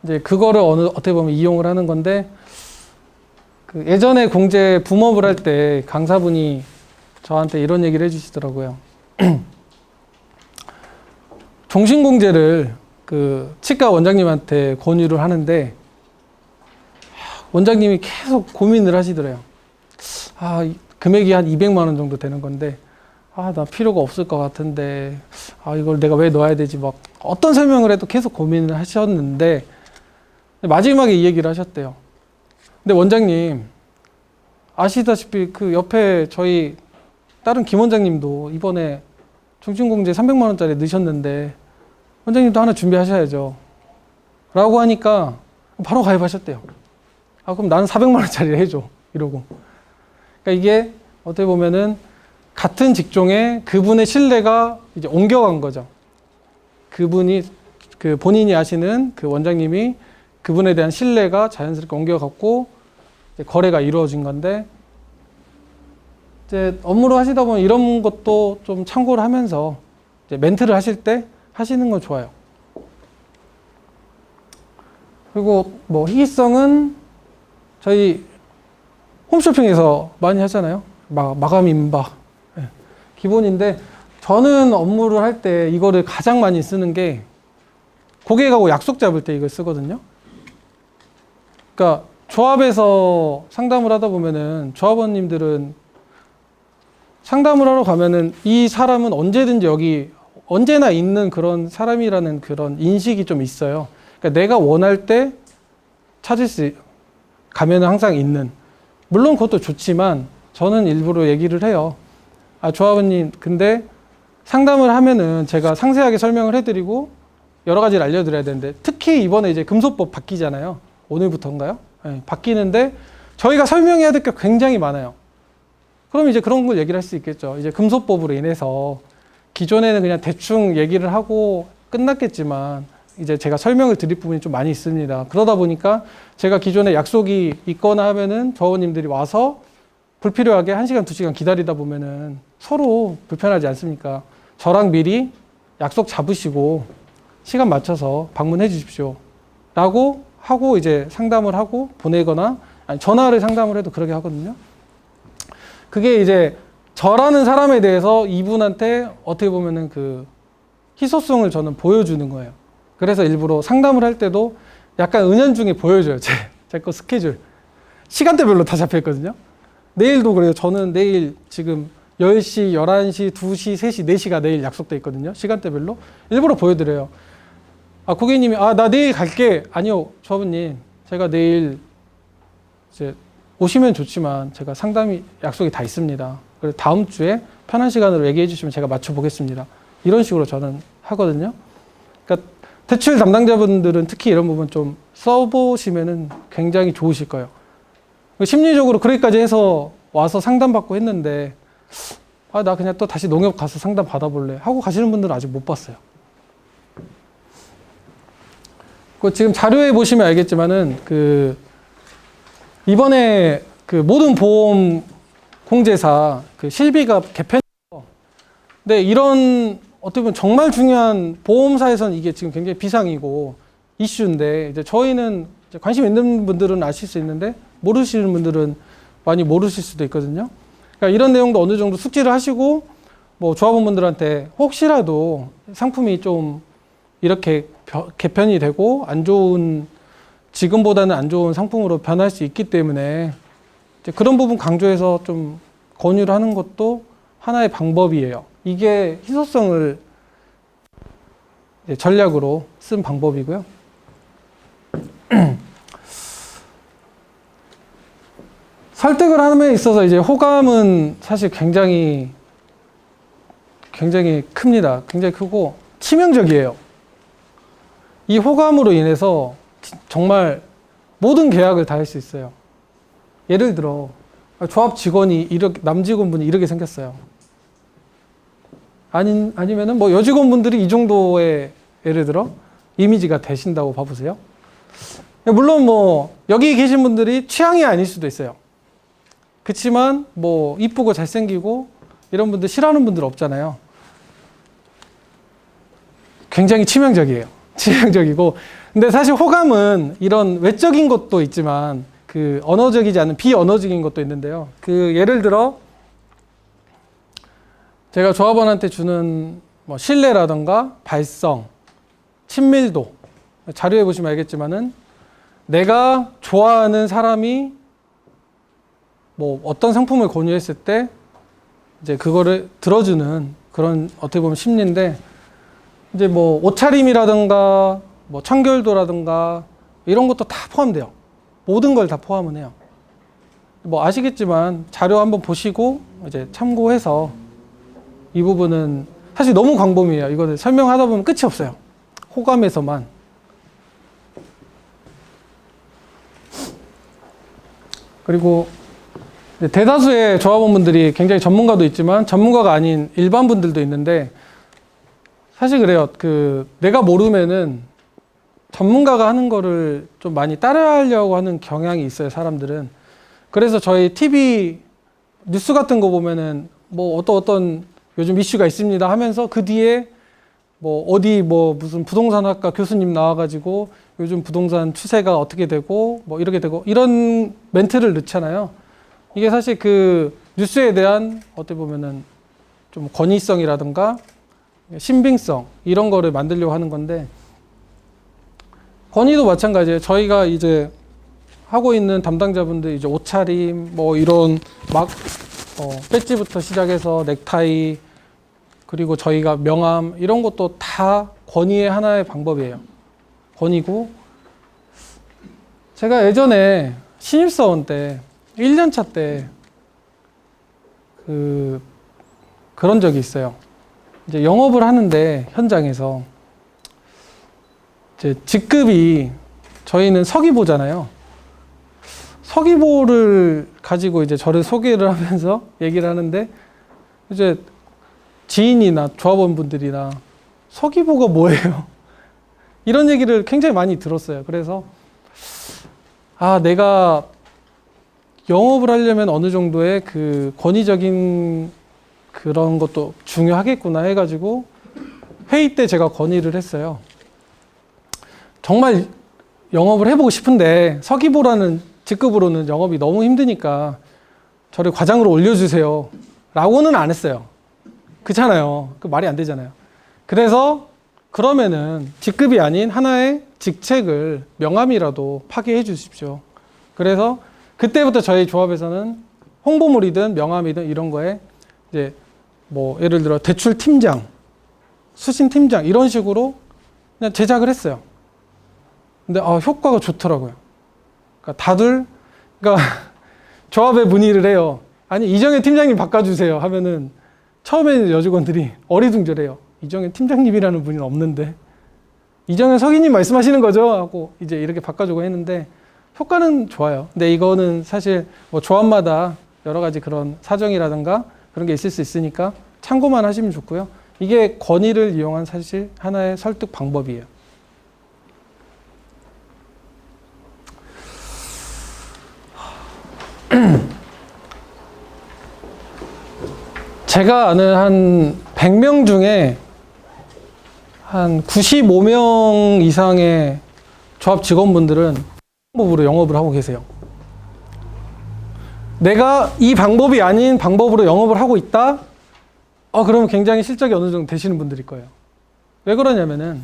이제 그거를 어떻게 보면 이용을 하는 건데, 예전에 공제 붐업을 할 때 강사분이 저한테 이런 얘기를 해주시더라고요. 종신공제를 치과 원장님한테 권유를 하는데 원장님이 계속 고민을 하시더래요. 금액이 한 200만 원 정도 되는 건데 나 필요가 없을 것 같은데 이걸 내가 왜 넣어야 되지, 막 어떤 설명을 해도 계속 고민을 하셨는데 마지막에 이 얘기를 하셨대요. 근데 원장님, 아시다시피 그 옆에 저희 다른 김 원장님도 이번에 종신공제 300만 원짜리 넣으셨는데 원장님도 하나 준비하셔야죠. 라고 하니까 바로 가입하셨대요. 아, 그럼 나는 400만 원짜리를 해줘. 이러고. 그러니까 이게 어떻게 보면은 같은 직종에 그분의 신뢰가 이제 옮겨간 거죠. 그분이, 그 본인이 아시는 그 원장님이 그분에 대한 신뢰가 자연스럽게 옮겨갔고 이제 거래가 이루어진 건데 이제 업무를 하시다 보면 이런 것도 좀 참고를 하면서 이제 멘트를 하실 때 하시는 건 좋아요. 그리고 뭐 희귀성은 저희 홈쇼핑에서 많이 하잖아요. 마감 임박. 네. 기본인데 저는 업무를 할 때 이거를 가장 많이 쓰는 게 고객하고 약속 잡을 때 이걸 쓰거든요. 그러니까 조합에서 상담을 하다 보면은 조합원님들은 상담을 하러 가면은 이 사람은 언제든지 여기 언제나 있는 그런 사람이라는 그런 인식이 좀 있어요. 그러니까 내가 원할 때 찾을 수 가면은 항상 있는. 물론 그것도 좋지만 저는 일부러 얘기를 해요. 아, 조합원님, 근데 상담을 하면은 제가 상세하게 설명을 해드리고 여러 가지를 알려드려야 되는데 특히 이번에 이제 금소법 바뀌잖아요. 오늘부터인가요? 네, 바뀌는데 저희가 설명해야 될 게 굉장히 많아요. 그럼 이제 그런 걸 얘기를 할 수 있겠죠. 이제 금소법으로 인해서 기존에는 그냥 대충 얘기를 하고 끝났겠지만 이제 제가 설명을 드릴 부분이 좀 많이 있습니다. 그러다 보니까 제가 기존에 약속이 있거나 하면은 조합원님들이 와서 불필요하게 1시간, 2시간 기다리다 보면은 서로 불편하지 않습니까? 저랑 미리 약속 잡으시고 시간 맞춰서 방문해 주십시오. 라고 하고 이제 상담을 하고 보내거나 아니 전화를 상담을 해도 그렇게 하거든요. 그게 이제 저라는 사람에 대해서 이분한테 어떻게 보면은 그 희소성을 저는 보여주는 거예요. 그래서 일부러 상담을 할 때도 약간 은연중에 보여줘요. 제 거 스케줄. 시간대별로 다 잡혀 있거든요. 내일도 그래요. 저는 내일 지금 10시, 11시, 2시, 3시, 4시가 내일 약속돼 있거든요. 시간대별로. 일부러 보여드려요. 아, 고객님이, 아, 나 내일 갈게. 아니요, 조합원님. 제가 내일 이제 오시면 좋지만 제가 상담이 약속이 다 있습니다. 그래서 다음 주에 편한 시간으로 얘기해 주시면 제가 맞춰보겠습니다. 이런 식으로 저는 하거든요. 그러니까 대출 담당자분들은 특히 이런 부분 좀 써보시면은 굉장히 좋으실 거예요. 심리적으로 그렇게까지 해서 와서 상담받고 했는데 아, 나 그냥 또 다시 농협 가서 상담 받아볼래 하고 가시는 분들은 아직 못 봤어요. 지금 자료에 보시면 알겠지만은 그 이번에 그 모든 보험 공제사 그 실비가 개편해서 근데 이런 어떻게 보면 정말 중요한 보험사에서는 이게 지금 굉장히 비상이고 이슈인데 이제 저희는 이제 관심 있는 분들은 아실 수 있는데 모르시는 분들은 많이 모르실 수도 있거든요. 그러니까 이런 내용도 어느 정도 숙지를 하시고 뭐 조합원분들한테 혹시라도 상품이 좀 이렇게 개편이 되고 안 좋은 지금보다는 안 좋은 상품으로 변할 수 있기 때문에 이제 그런 부분 강조해서 좀 권유를 하는 것도 하나의 방법이에요. 이게 희소성을 전략으로 쓴 방법이고요. 설득을 함에 있어서 이제 호감은 사실 굉장히 큽니다. 굉장히 크고 치명적이에요. 이 호감으로 인해서 정말 모든 계약을 다 할 수 있어요. 예를 들어 조합 직원이 이렇게 남직원분이 이렇게 생겼어요. 아니면은 뭐 여직원분들이 이 정도의 예를 들어 이미지가 되신다고 봐보세요. 물론 뭐 여기 계신 분들이 취향이 아닐 수도 있어요. 그렇지만 뭐 이쁘고 잘생기고 이런 분들 싫어하는 분들 없잖아요. 굉장히 치명적이에요. 치명적이고 근데 사실 호감은 이런 외적인 것도 있지만 그 언어적이지 않은 비언어적인 것도 있는데요. 그 예를 들어 제가 조합원한테 주는 뭐 신뢰라던가 발성, 친밀도 자료에 보시면 알겠지만은 내가 좋아하는 사람이 뭐 어떤 상품을 권유했을 때 이제 그거를 들어주는 그런 어떻게 보면 심리인데 이제 뭐 옷차림이라든가 뭐 청결도라든가 이런 것도 다 포함돼요. 모든 걸 다 포함은 해요. 뭐 아시겠지만 자료 한번 보시고 이제 참고해서 이 부분은 사실 너무 광범위해요. 이거를 설명하다 보면 끝이 없어요. 호감에서만. 그리고 대다수의 조합원분들이 굉장히 전문가도 있지만 전문가가 아닌 일반 분들도 있는데 사실 그래요. 내가 모르면은 전문가가 하는 거를 좀 많이 따라하려고 하는 경향이 있어요, 사람들은. 그래서 저희 TV 뉴스 같은 거 보면은 뭐 어떤 요즘 이슈가 있습니다 하면서 그 뒤에 뭐 어디 뭐 무슨 부동산학과 교수님 나와가지고 요즘 부동산 추세가 어떻게 되고 뭐 이렇게 되고 이런 멘트를 넣잖아요. 이게 사실 그 뉴스에 대한 어떻게 보면은 좀 권위성이라든가 신빙성 이런 거를 만들려고 하는 건데 권위도 마찬가지예요. 저희가 이제 하고 있는 담당자분들 이제 옷차림 뭐 이런 배지부터 시작해서 넥타이 그리고 저희가 명함 이런 것도 다 권위의 하나의 방법이에요. 권위고 제가 예전에 신입사원 때 1년차 때 그런 적이 있어요. 이제 영업을 하는데 현장에서 이제 직급이 저희는 서기보잖아요. 서기보를 가지고 이제 저를 소개를 하면서 얘기를 하는데 이제 지인이나 조합원분들이나 서기보가 뭐예요? 이런 얘기를 굉장히 많이 들었어요. 그래서 내가 영업을 하려면 어느 정도의 그 권위적인 그런 것도 중요하겠구나 해가지고 회의 때 제가 건의를 했어요. 정말 영업을 해보고 싶은데 서기보라는 직급으로는 영업이 너무 힘드니까 저를 과장으로 올려주세요 라고는 안 했어요. 그렇잖아요. 그 말이 안 되잖아요. 그래서 그러면은 직급이 아닌 하나의 직책을 명함이라도 파기해 주십시오. 그래서 그때부터 저희 조합에서는 홍보물이든 명함이든 이런 거에 이제 뭐 예를 들어 대출 팀장, 수신 팀장 이런 식으로 그냥 제작을 했어요. 근데 효과가 좋더라고요. 그러니까 다들 조합에 문의를 해요. 아니 이정현 팀장님 바꿔주세요 하면은 처음에는 여직원들이 어리둥절해요. 이정현 팀장님이라는 분이 없는데 이정현 서기님 말씀하시는 거죠? 하고 이제 이렇게 바꿔주고 했는데 효과는 좋아요. 근데 이거는 사실 뭐 조합마다 여러 가지 그런 사정이라든가 그런 게 있을 수 있으니까 참고만 하시면 좋고요. 이게 권위를 이용한 사실 하나의 설득 방법이에요. 제가 아는 한 100명 중에 한 95명 이상의 조합 직원분들은 방법으로 영업을 하고 계세요. 내가 이 방법이 아닌 방법으로 영업을 하고 있다? 그러면 굉장히 실적이 어느 정도 되시는 분들일 거예요. 왜 그러냐면은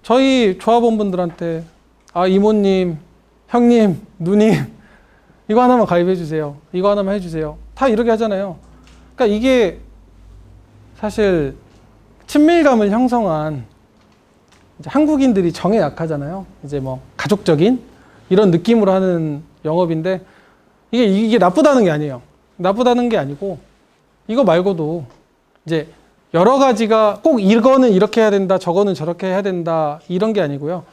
저희 조합원분들한테 이모님, 형님, 누님 이거 하나만 가입해 주세요. 이거 하나만 해주세요. 다 이렇게 하잖아요. 그러니까 이게 사실 친밀감을 형성한 이제 한국인들이 정에 약하잖아요. 이제 뭐 가족적인 이런 느낌으로 하는 영업인데 이게 나쁘다는 게 아니에요. 나쁘다는 게 아니고 이거 말고도 이제 여러 가지가 꼭 이거는 이렇게 해야 된다, 저거는 저렇게 해야 된다 이런 게 아니고요.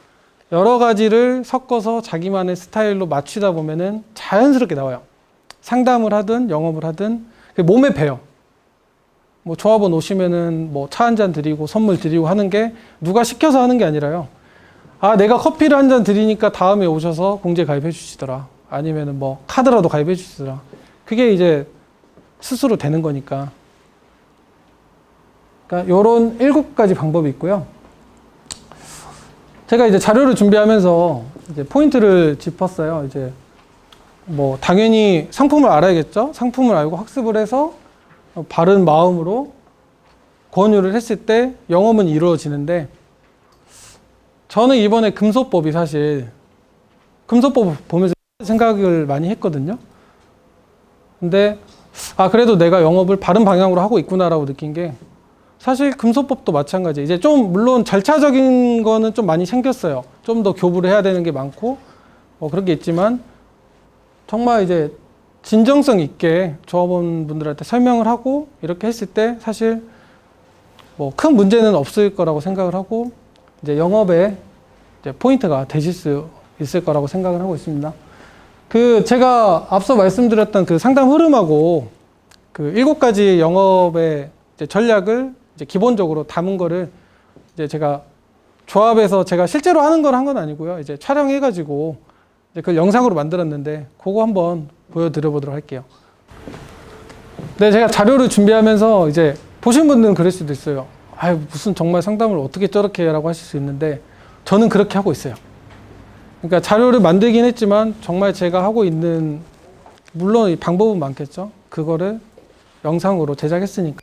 여러 가지를 섞어서 자기만의 스타일로 맞추다 보면은 자연스럽게 나와요. 상담을 하든 영업을 하든 몸에 배요. 뭐 조합원 오시면은 뭐 차 한 잔 드리고 선물 드리고 하는 게 누가 시켜서 하는 게 아니라요. 내가 커피를 한 잔 드리니까 다음에 오셔서 공제 가입해 주시더라. 아니면은 뭐 카드라도 가입해 주시더라. 그게 이제 스스로 되는 거니까. 그러니까 요런 7가지 방법이 있고요. 제가 이제 자료를 준비하면서 이제 포인트를 짚었어요. 이제 뭐 당연히 상품을 알아야겠죠. 상품을 알고 학습을 해서 바른 마음으로 권유를 했을 때 영업은 이루어지는데 저는 이번에 금소법이 사실 금소법 보면서 생각을 많이 했거든요. 근데 그래도 내가 영업을 바른 방향으로 하고 있구나라고 느낀 게 사실 금소법도 마찬가지. 이제 좀 물론 절차적인 거는 좀 많이 생겼어요. 좀 더 교부를 해야 되는 게 많고 그런 게 있지만 정말 이제 진정성 있게 조합원분들한테 설명을 하고 이렇게 했을 때 사실 뭐 큰 문제는 없을 거라고 생각을 하고 이제 영업에 이제 포인트가 되실 수 있을 거라고 생각을 하고 있습니다. 그 제가 앞서 말씀드렸던 그 상담 흐름하고 그 7가지 영업의 이제 전략을 이제 기본적으로 담은 거를 이제 제가 조합에서 제가 실제로 하는 걸 한 건 아니고요. 이제 촬영해가지고 이제 그걸 영상으로 만들었는데 그거 한번 보여드려 보도록 할게요. 네, 제가 자료를 준비하면서 이제 보신 분들은 그럴 수도 있어요. 아유, 무슨 정말 상담을 어떻게 저렇게 라고 하실 수 있는데 저는 그렇게 하고 있어요. 그러니까 자료를 만들긴 했지만 정말 제가 하고 있는, 물론 이 방법은 많겠죠. 그거를 영상으로 제작했으니까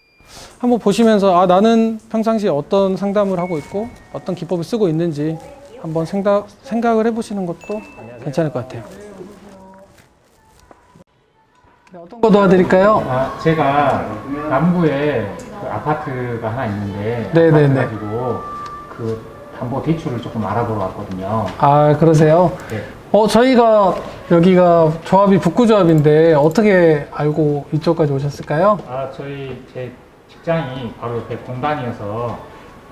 한번 보시면서 아, 나는 평상시에 어떤 상담을 하고 있고 어떤 기법을 쓰고 있는지 한번 생각을 해보시는 것도 괜찮을 것 같아요. 네, 어떤 거 도와드릴까요? 아, 제가 남구에 그 아파트가 하나 있는데 네네네. 가지고 그 담보 대출을 조금 알아보러 왔거든요. 아, 그러세요? 네. 저희가 여기가 조합이 북구조합인데 어떻게 알고 이쪽까지 오셨을까요? 아, 제 직장이 바로 옆에 공단이어서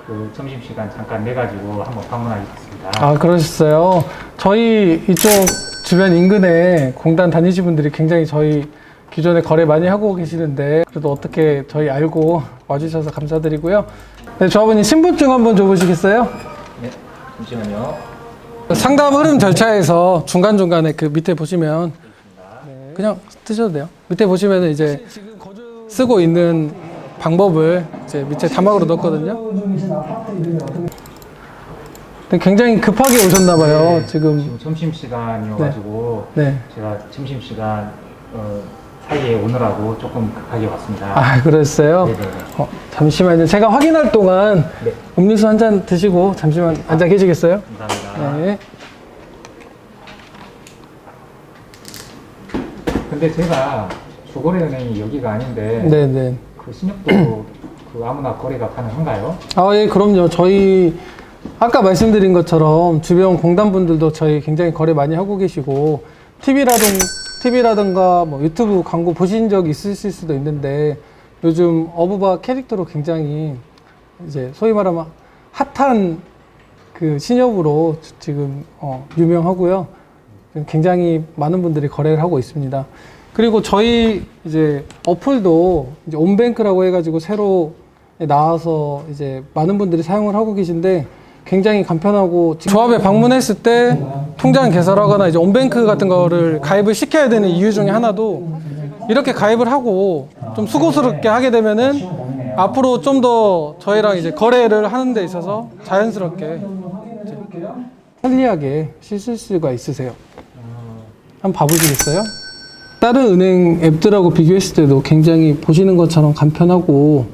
그 점심시간 잠깐 내가지고 한번 방문하겠습니다. 아, 그러셨어요. 저희 이쪽 주변 인근에 공단 다니시 분들이 굉장히 저희 기존에 거래 많이 하고 계시는데 그래도 어떻게 저희 알고 와주셔서 감사드리고요. 네, 조합원님 신분증 한번 줘보시겠어요? 네, 잠시만요. 상담 흐름 절차에서 중간중간에 그 밑에 보시면 그냥 뜨셔도 돼요. 밑에 보시면 이제 쓰고 있는 방법을 이제 밑에 자막으로 넣었거든요. 근데 굉장히 급하게 오셨나봐요. 네, 지금. 점심시간이어가지고 네. 제가 점심시간 사이에 오느라고 조금 급하게 왔습니다. 아, 그랬어요? 네네네. 잠시만요. 제가 확인할 동안 네. 음료수 한 잔 드시고 잠시만 앉아 계시겠어요? 감사합니다. 네. 근데 제가 주거래은행이 여기가 아닌데 네네. 그 신용도 그 아무나 거래가 가능한가요? 아, 예, 그럼요. 저희 아까 말씀드린 것처럼 주변 공단분들도 저희 굉장히 거래 많이 하고 계시고 TV라든가 뭐 유튜브 광고 보신 적 있으실 수도 있는데 요즘 어부바 캐릭터로 굉장히 이제 소위 말하면 핫한 그 신협으로 지금 유명하고요. 굉장히 많은 분들이 거래를 하고 있습니다. 그리고 저희 이제 어플도 이제 온뱅크라고 해가지고 새로 나와서 이제 많은 분들이 사용을 하고 계신데 굉장히 간편하고 조합에 방문했을 때 통장 개설하거나 이제 온뱅크 같은 거를 가입을 시켜야 되는 이유 중에 하나도 이렇게 가입을 하고 좀 수고스럽게 하게 되면은 앞으로 좀 더 저희랑 이제 거래를 하는 데 있어서 자연스럽게 이제 편리하게 쓰실 수가 있으세요. 한번 봐보시겠어요? 다른 은행 앱들하고 비교했을 때도 굉장히 보시는 것처럼 간편하고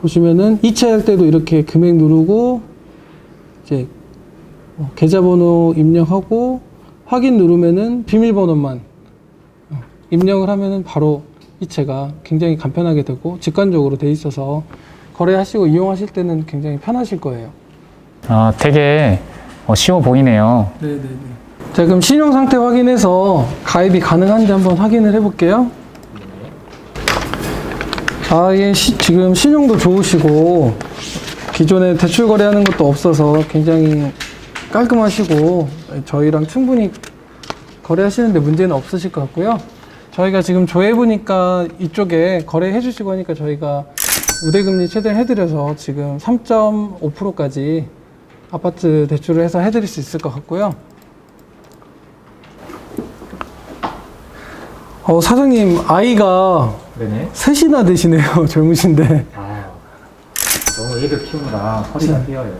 보시면은 이체할 때도 이렇게 금액 누르고 이제 계좌번호 입력하고 확인 누르면은 비밀번호만 입력을 하면은 바로 이체가 굉장히 간편하게 되고 직관적으로 돼 있어서 거래하시고 이용하실 때는 굉장히 편하실 거예요. 되게 쉬워 보이네요. 네네네. 자, 그럼 신용 상태 확인해서 가입이 가능한지 한번 확인을 해볼게요. 아, 예, 지금 신용도 좋으시고 기존에 대출 거래하는 것도 없어서 굉장히 깔끔하시고 저희랑 충분히 거래하시는데 문제는 없으실 것 같고요. 저희가 지금 조회해보니까 이쪽에 거래해 주시고 하니까 저희가 우대금리 최대해드려서 지금 3.5%까지 아파트 대출을 해서 해드릴 수 있을 것 같고요. 사장님 아이가 네네. 셋이나 되시네요. 젊으신데. 너무 애들 키우느라 허리가 휘어요.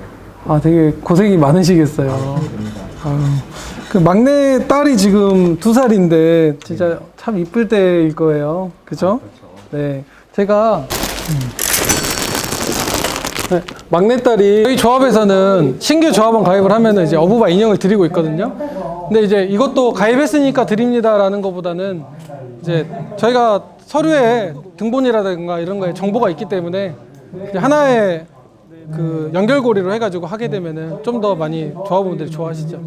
되게 고생이 많으시겠어요. 힘듭니다. 그 막내 딸이 지금 2살인데 진짜 참 이쁠 때일 거예요. 그죠? 그렇죠. 네. 제가 네, 막내 딸이 저희 조합에서는 신규 조합원 가입을 하면 이제 어부바 인형을 드리고 있거든요. 근데 이제 이것도 가입했으니까 드립니다라는 것보다는 이제 저희가 서류에 등본이라든가 이런 거에 정보가 있기 때문에 하나의 그 연결고리로 해가지고 하게 되면은 좀 더 많이 조합원분들이 좋아하시죠.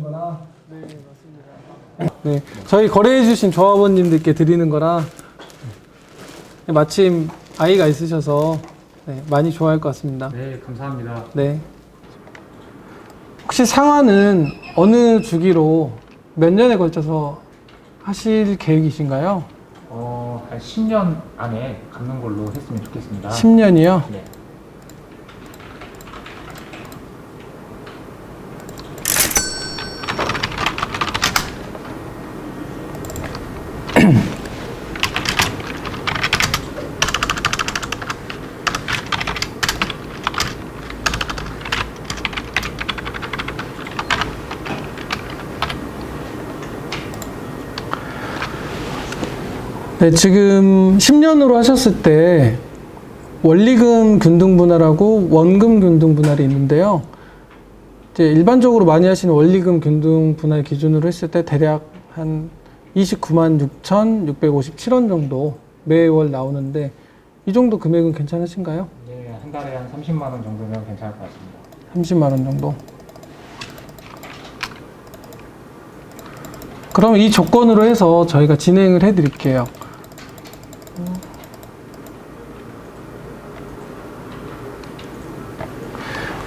네, 저희 거래해주신 조합원님들께 드리는 거라 마침 아이가 있으셔서 네, 많이 좋아할 것 같습니다. 네, 감사합니다. 네. 혹시 상환은 어느 주기로 몇 년에 걸쳐서 하실 계획이신가요? 한 10년 안에 갚는 걸로 했으면 좋겠습니다. 10년이요? 네. 네, 지금 10년으로 하셨을 때 원리금 균등 분할하고 원금 균등 분할이 있는데요. 이제 일반적으로 많이 하시는 원리금 균등 분할 기준으로 했을 때 대략 한 29만 6,657원 정도 매월 나오는데 이 정도 금액은 괜찮으신가요? 네, 한 달에 한 30만 원 정도면 괜찮을 것 같습니다. 30만 원 정도. 그럼 이 조건으로 해서 저희가 진행을 해 드릴게요.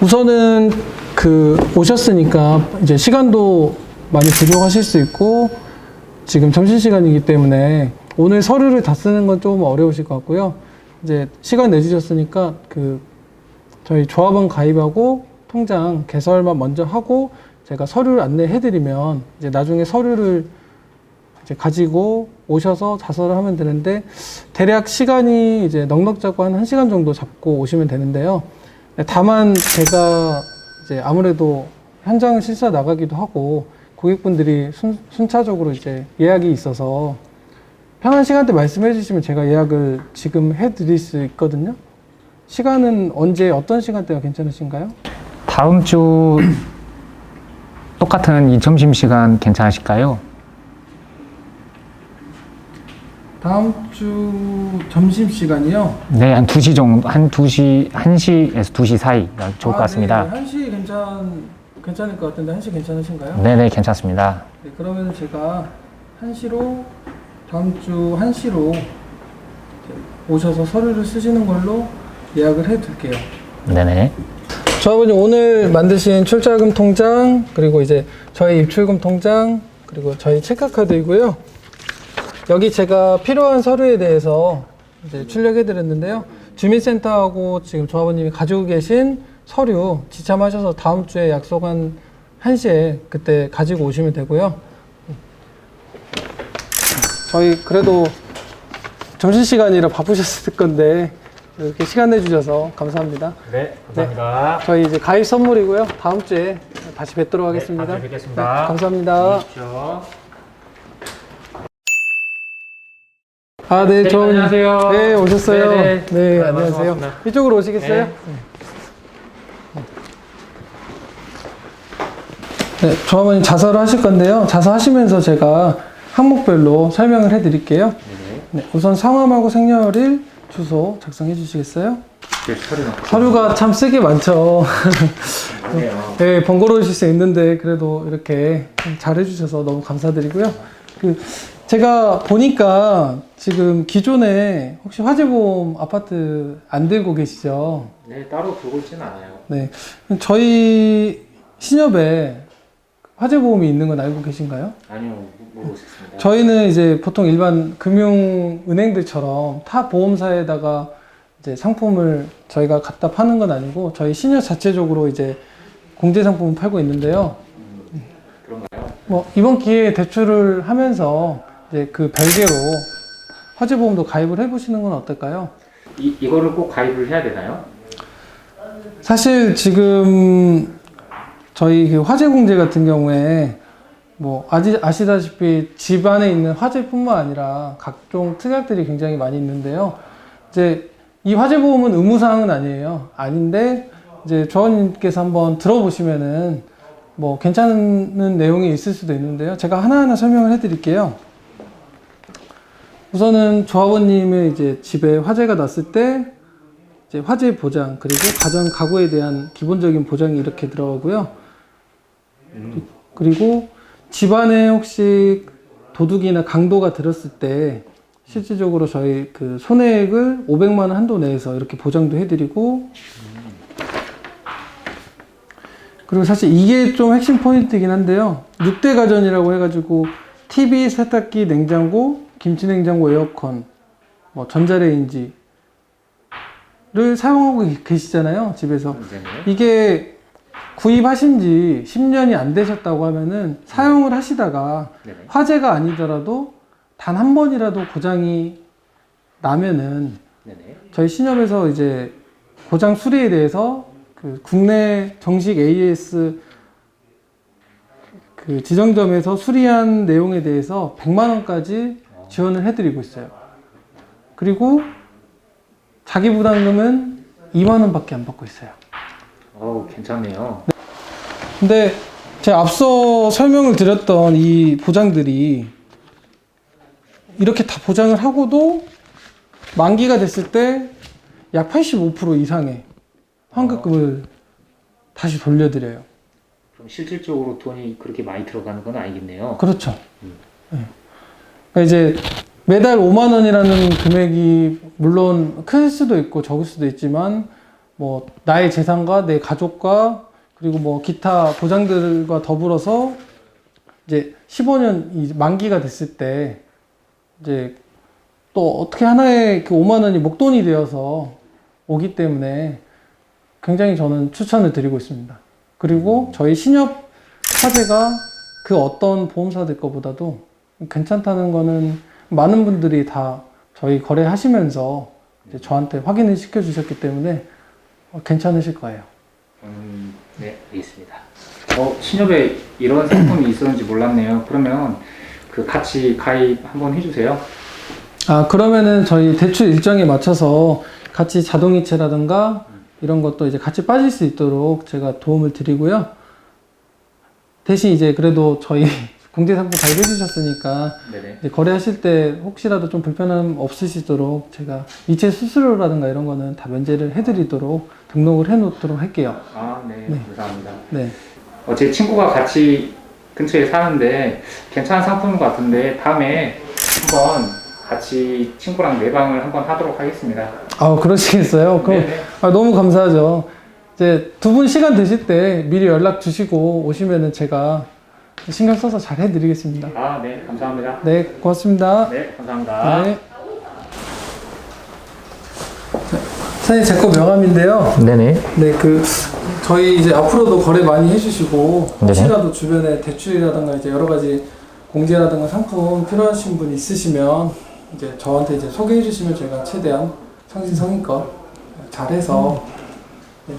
우선은 오셨으니까 이제 시간도 많이 부족하실 수 있고 지금 점심시간이기 때문에 오늘 서류를 다 쓰는 건 좀 어려우실 것 같고요. 이제 시간 내주셨으니까 저희 조합원 가입하고 통장 개설만 먼저 하고 제가 서류를 안내해드리면 이제 나중에 서류를 이제 가지고 오셔서 자설을 하면 되는데 대략 시간이 이제 넉넉 잡고 한 1시간 정도 잡고 오시면 되는데요. 다만 제가 이제 아무래도 현장을 실사 나가기도 하고 고객분들이 순차적으로 이제 예약이 있어서 편한 시간대 말씀해 주시면 제가 예약을 지금 해 드릴 수 있거든요. 시간은 언제 어떤 시간대가 괜찮으신가요? 다음 주 똑같은 이 점심시간 괜찮으실까요? 다음 주 점심시간이요? 네, 한 2시 정도, 한 2시, 1시에서 2시 사이 좋을 것 같습니다. 네, 1시 괜찮을 것 같은데 1시 괜찮으신가요? 네네, 괜찮습니다. 네, 그러면 제가 1시로 다음 주 1시로 오셔서 서류를 쓰시는 걸로 예약을 해 둘게요. 네네. 조합원님 오늘 만드신 출자금 통장 그리고 이제 저희 입출금 통장 그리고 저희 체크카드이고요. 여기 제가 필요한 서류에 대해서 이제 출력해 드렸는데요. 주민센터하고 지금 조합원님이 가지고 계신 서류 지참하셔서 다음 주에 약속한 1시에 그때 가지고 오시면 되고요. 저희 그래도 점심시간이라 바쁘셨을 건데 이렇게 시간 내주셔서 감사합니다. 네, 감사합니다. 네, 저희 이제 가입 선물이고요. 다음 주에 다시 뵙도록 하겠습니다. 다음 주에 뵙겠습니다. 네, 감사합니다. 오십시오. 아, 네, 네, 안녕하세요. 네, 오셨어요. 네, 네, 안녕하세요. 반갑습니다. 이쪽으로 오시겠어요? 네. 네, 조합원님 자서를 하실 건데요. 자서하시면서 제가 항목별로 설명을 해 드릴게요. 네, 우선 성함하고 생년일, 주소 작성해 주시겠어요? 서류가 참 쓰기 많죠. 네, 번거로우실 수 있는데 그래도 이렇게 잘 해주셔서 너무 감사드리고요. 제가 보니까 지금 기존에 혹시 화재보험 아파트 안 들고 계시죠? 네, 따로 들고 있지는 않아요. 네, 저희 신협에 화재보험이 있는 건 알고 계신가요? 아니요, 모르고 있습니다. 저희는 이제 보통 일반 금융은행들처럼 타 보험사에다가 이제 상품을 저희가 갖다 파는 건 아니고 저희 신협 자체적으로 이제 공제 상품을 팔고 있는데요. 그런가요? 뭐 이번 기회에 대출을 하면서 이제 그 별개로 화재보험도 가입을 해보시는 건 어떨까요? 이거를 꼭 가입을 해야 되나요? 사실 지금 저희 그 화재 공제 같은 경우에 뭐 아시다시피 집안에 있는 화재뿐만 아니라 각종 특약들이 굉장히 많이 있는데요. 이제 이 화재보험은 의무사항은 아니에요. 아닌데 이제 조합원님께서 한번 들어보시면은 뭐 괜찮은 내용이 있을 수도 있는데요. 제가 하나하나 설명을 해드릴게요. 우선은 조합원님의 이제 집에 화재가 났을 때 이제 화재 보장 그리고 가전 가구에 대한 기본적인 보장이 이렇게 들어가고요. 그리고 집안에 혹시 도둑이나 강도가 들었을 때 실질적으로 저희 그 손해액을 500만 원 한도 내에서 이렇게 보장도 해드리고, 그리고 사실 이게 좀 핵심 포인트이긴 한데요. 6대 가전이라고 해가지고 TV, 세탁기, 냉장고, 김치냉장고, 에어컨, 뭐 전자레인지를 사용하고 계시잖아요, 집에서. 네네. 이게 구입하신 지 10년이 안 되셨다고 하면은 사용을 하시다가 네네. 화재가 아니더라도 단 한 번이라도 고장이 나면은 네네. 저희 신협에서 이제 고장 수리에 대해서 그 국내 정식 AS 그 지정점에서 수리한 내용에 대해서 100만 원까지 지원을 해드리고 있어요. 그리고 자기 부담금은 2만 원밖에 안 받고 있어요. 어우, 괜찮네요. 근데 제가 앞서 설명을 드렸던 이 보장들이 이렇게 다 보장을 하고도 만기가 됐을 때 약 85% 이상의 환급금을 다시 돌려드려요. 그럼 실질적으로 돈이 그렇게 많이 들어가는 건 아니겠네요. 그렇죠. 네. 그러니까 이제 매달 5만 원이라는 금액이 물론 클 수도 있고 적을 수도 있지만 뭐 나의 재산과 내 가족과 그리고 뭐 기타 보장들과 더불어서 이제 15년 만기가 됐을 때 이제 또 어떻게 하나의 그 5만 원이 목돈이 되어서 오기 때문에 굉장히 저는 추천을 드리고 있습니다. 그리고 저희 신협 화재가 그 어떤 보험사들 거보다도 괜찮다는 거는 많은 분들이 다 저희 거래하시면서 이제 저한테 확인을 시켜주셨기 때문에 괜찮으실 거예요. 네, 알겠습니다. 신협에 이런 상품이 있었는지 몰랐네요. 그러면 그 같이 가입 한번 해주세요. 그러면은 저희 대출 일정에 맞춰서 같이 자동이체라든가 이런 것도 이제 같이 빠질 수 있도록 제가 도움을 드리고요. 대신 이제 그래도 저희 공제상품 가입해 주셨으니까 네네. 이제 거래하실 때 혹시라도 좀 불편함 없으시도록 제가 이체 수수료라든가 이런 거는 다 면제를 해드리도록 등록을 해 놓도록 할게요. 네, 네. 감사합니다. 네. 제 친구가 같이 근처에 사는데 괜찮은 상품인 것 같은데 다음에 한번 같이 친구랑 내방을 한번 하도록 하겠습니다. 그러시겠어요? 그럼 네네. 너무 감사하죠. 이제 두 분 시간 되실 때 미리 연락 주시고 오시면은 제가 신경 써서 잘 해드리겠습니다. 네, 감사합니다. 네, 고맙습니다. 네, 감사합니다. 네. 사장님, 제 거 명함인데요. 네네. 네, 저희 이제 앞으로도 거래 많이 해주시고, 네네. 혹시라도 주변에 대출이라든가 이제 여러 가지 공제라든가 상품 필요하신 분 있으시면, 이제 저한테 이제 소개해 주시면 제가 최대한 성심성의껏 잘해서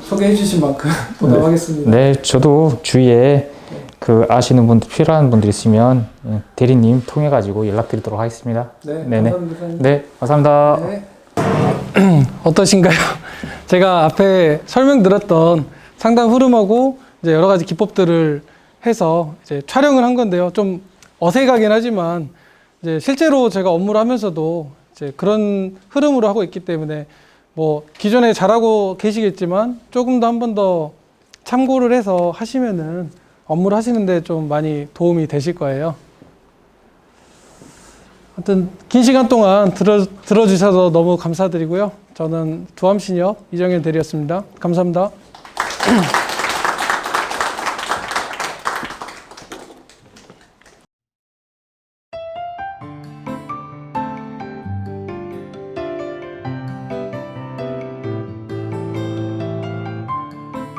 소개해 주신 만큼 보답하겠습니다. 네, 저도 주위에 그 아시는 분들 필요한 분들 있으면 대리님 통해 가지고 연락드리도록 하겠습니다. 네, 네네. 감사합니다. 사장님. 네, 감사합니다. 네. 어떠신가요? 제가 앞에 설명드렸던 상담 흐름하고 이제 여러 가지 기법들을 해서 이제 촬영을 한 건데요. 좀 어색하긴 하지만 이제 실제로 제가 업무를 하면서도 이제 그런 흐름으로 하고 있기 때문에 뭐 기존에 잘하고 계시겠지만 조금 더 한 번 더 참고를 해서 하시면은 업무를 하시는데 좀 많이 도움이 되실 거예요. 하여튼 긴 시간 동안 들어주셔서 너무 감사드리고요. 저는 두암신협 이정현 대리였습니다. 감사합니다.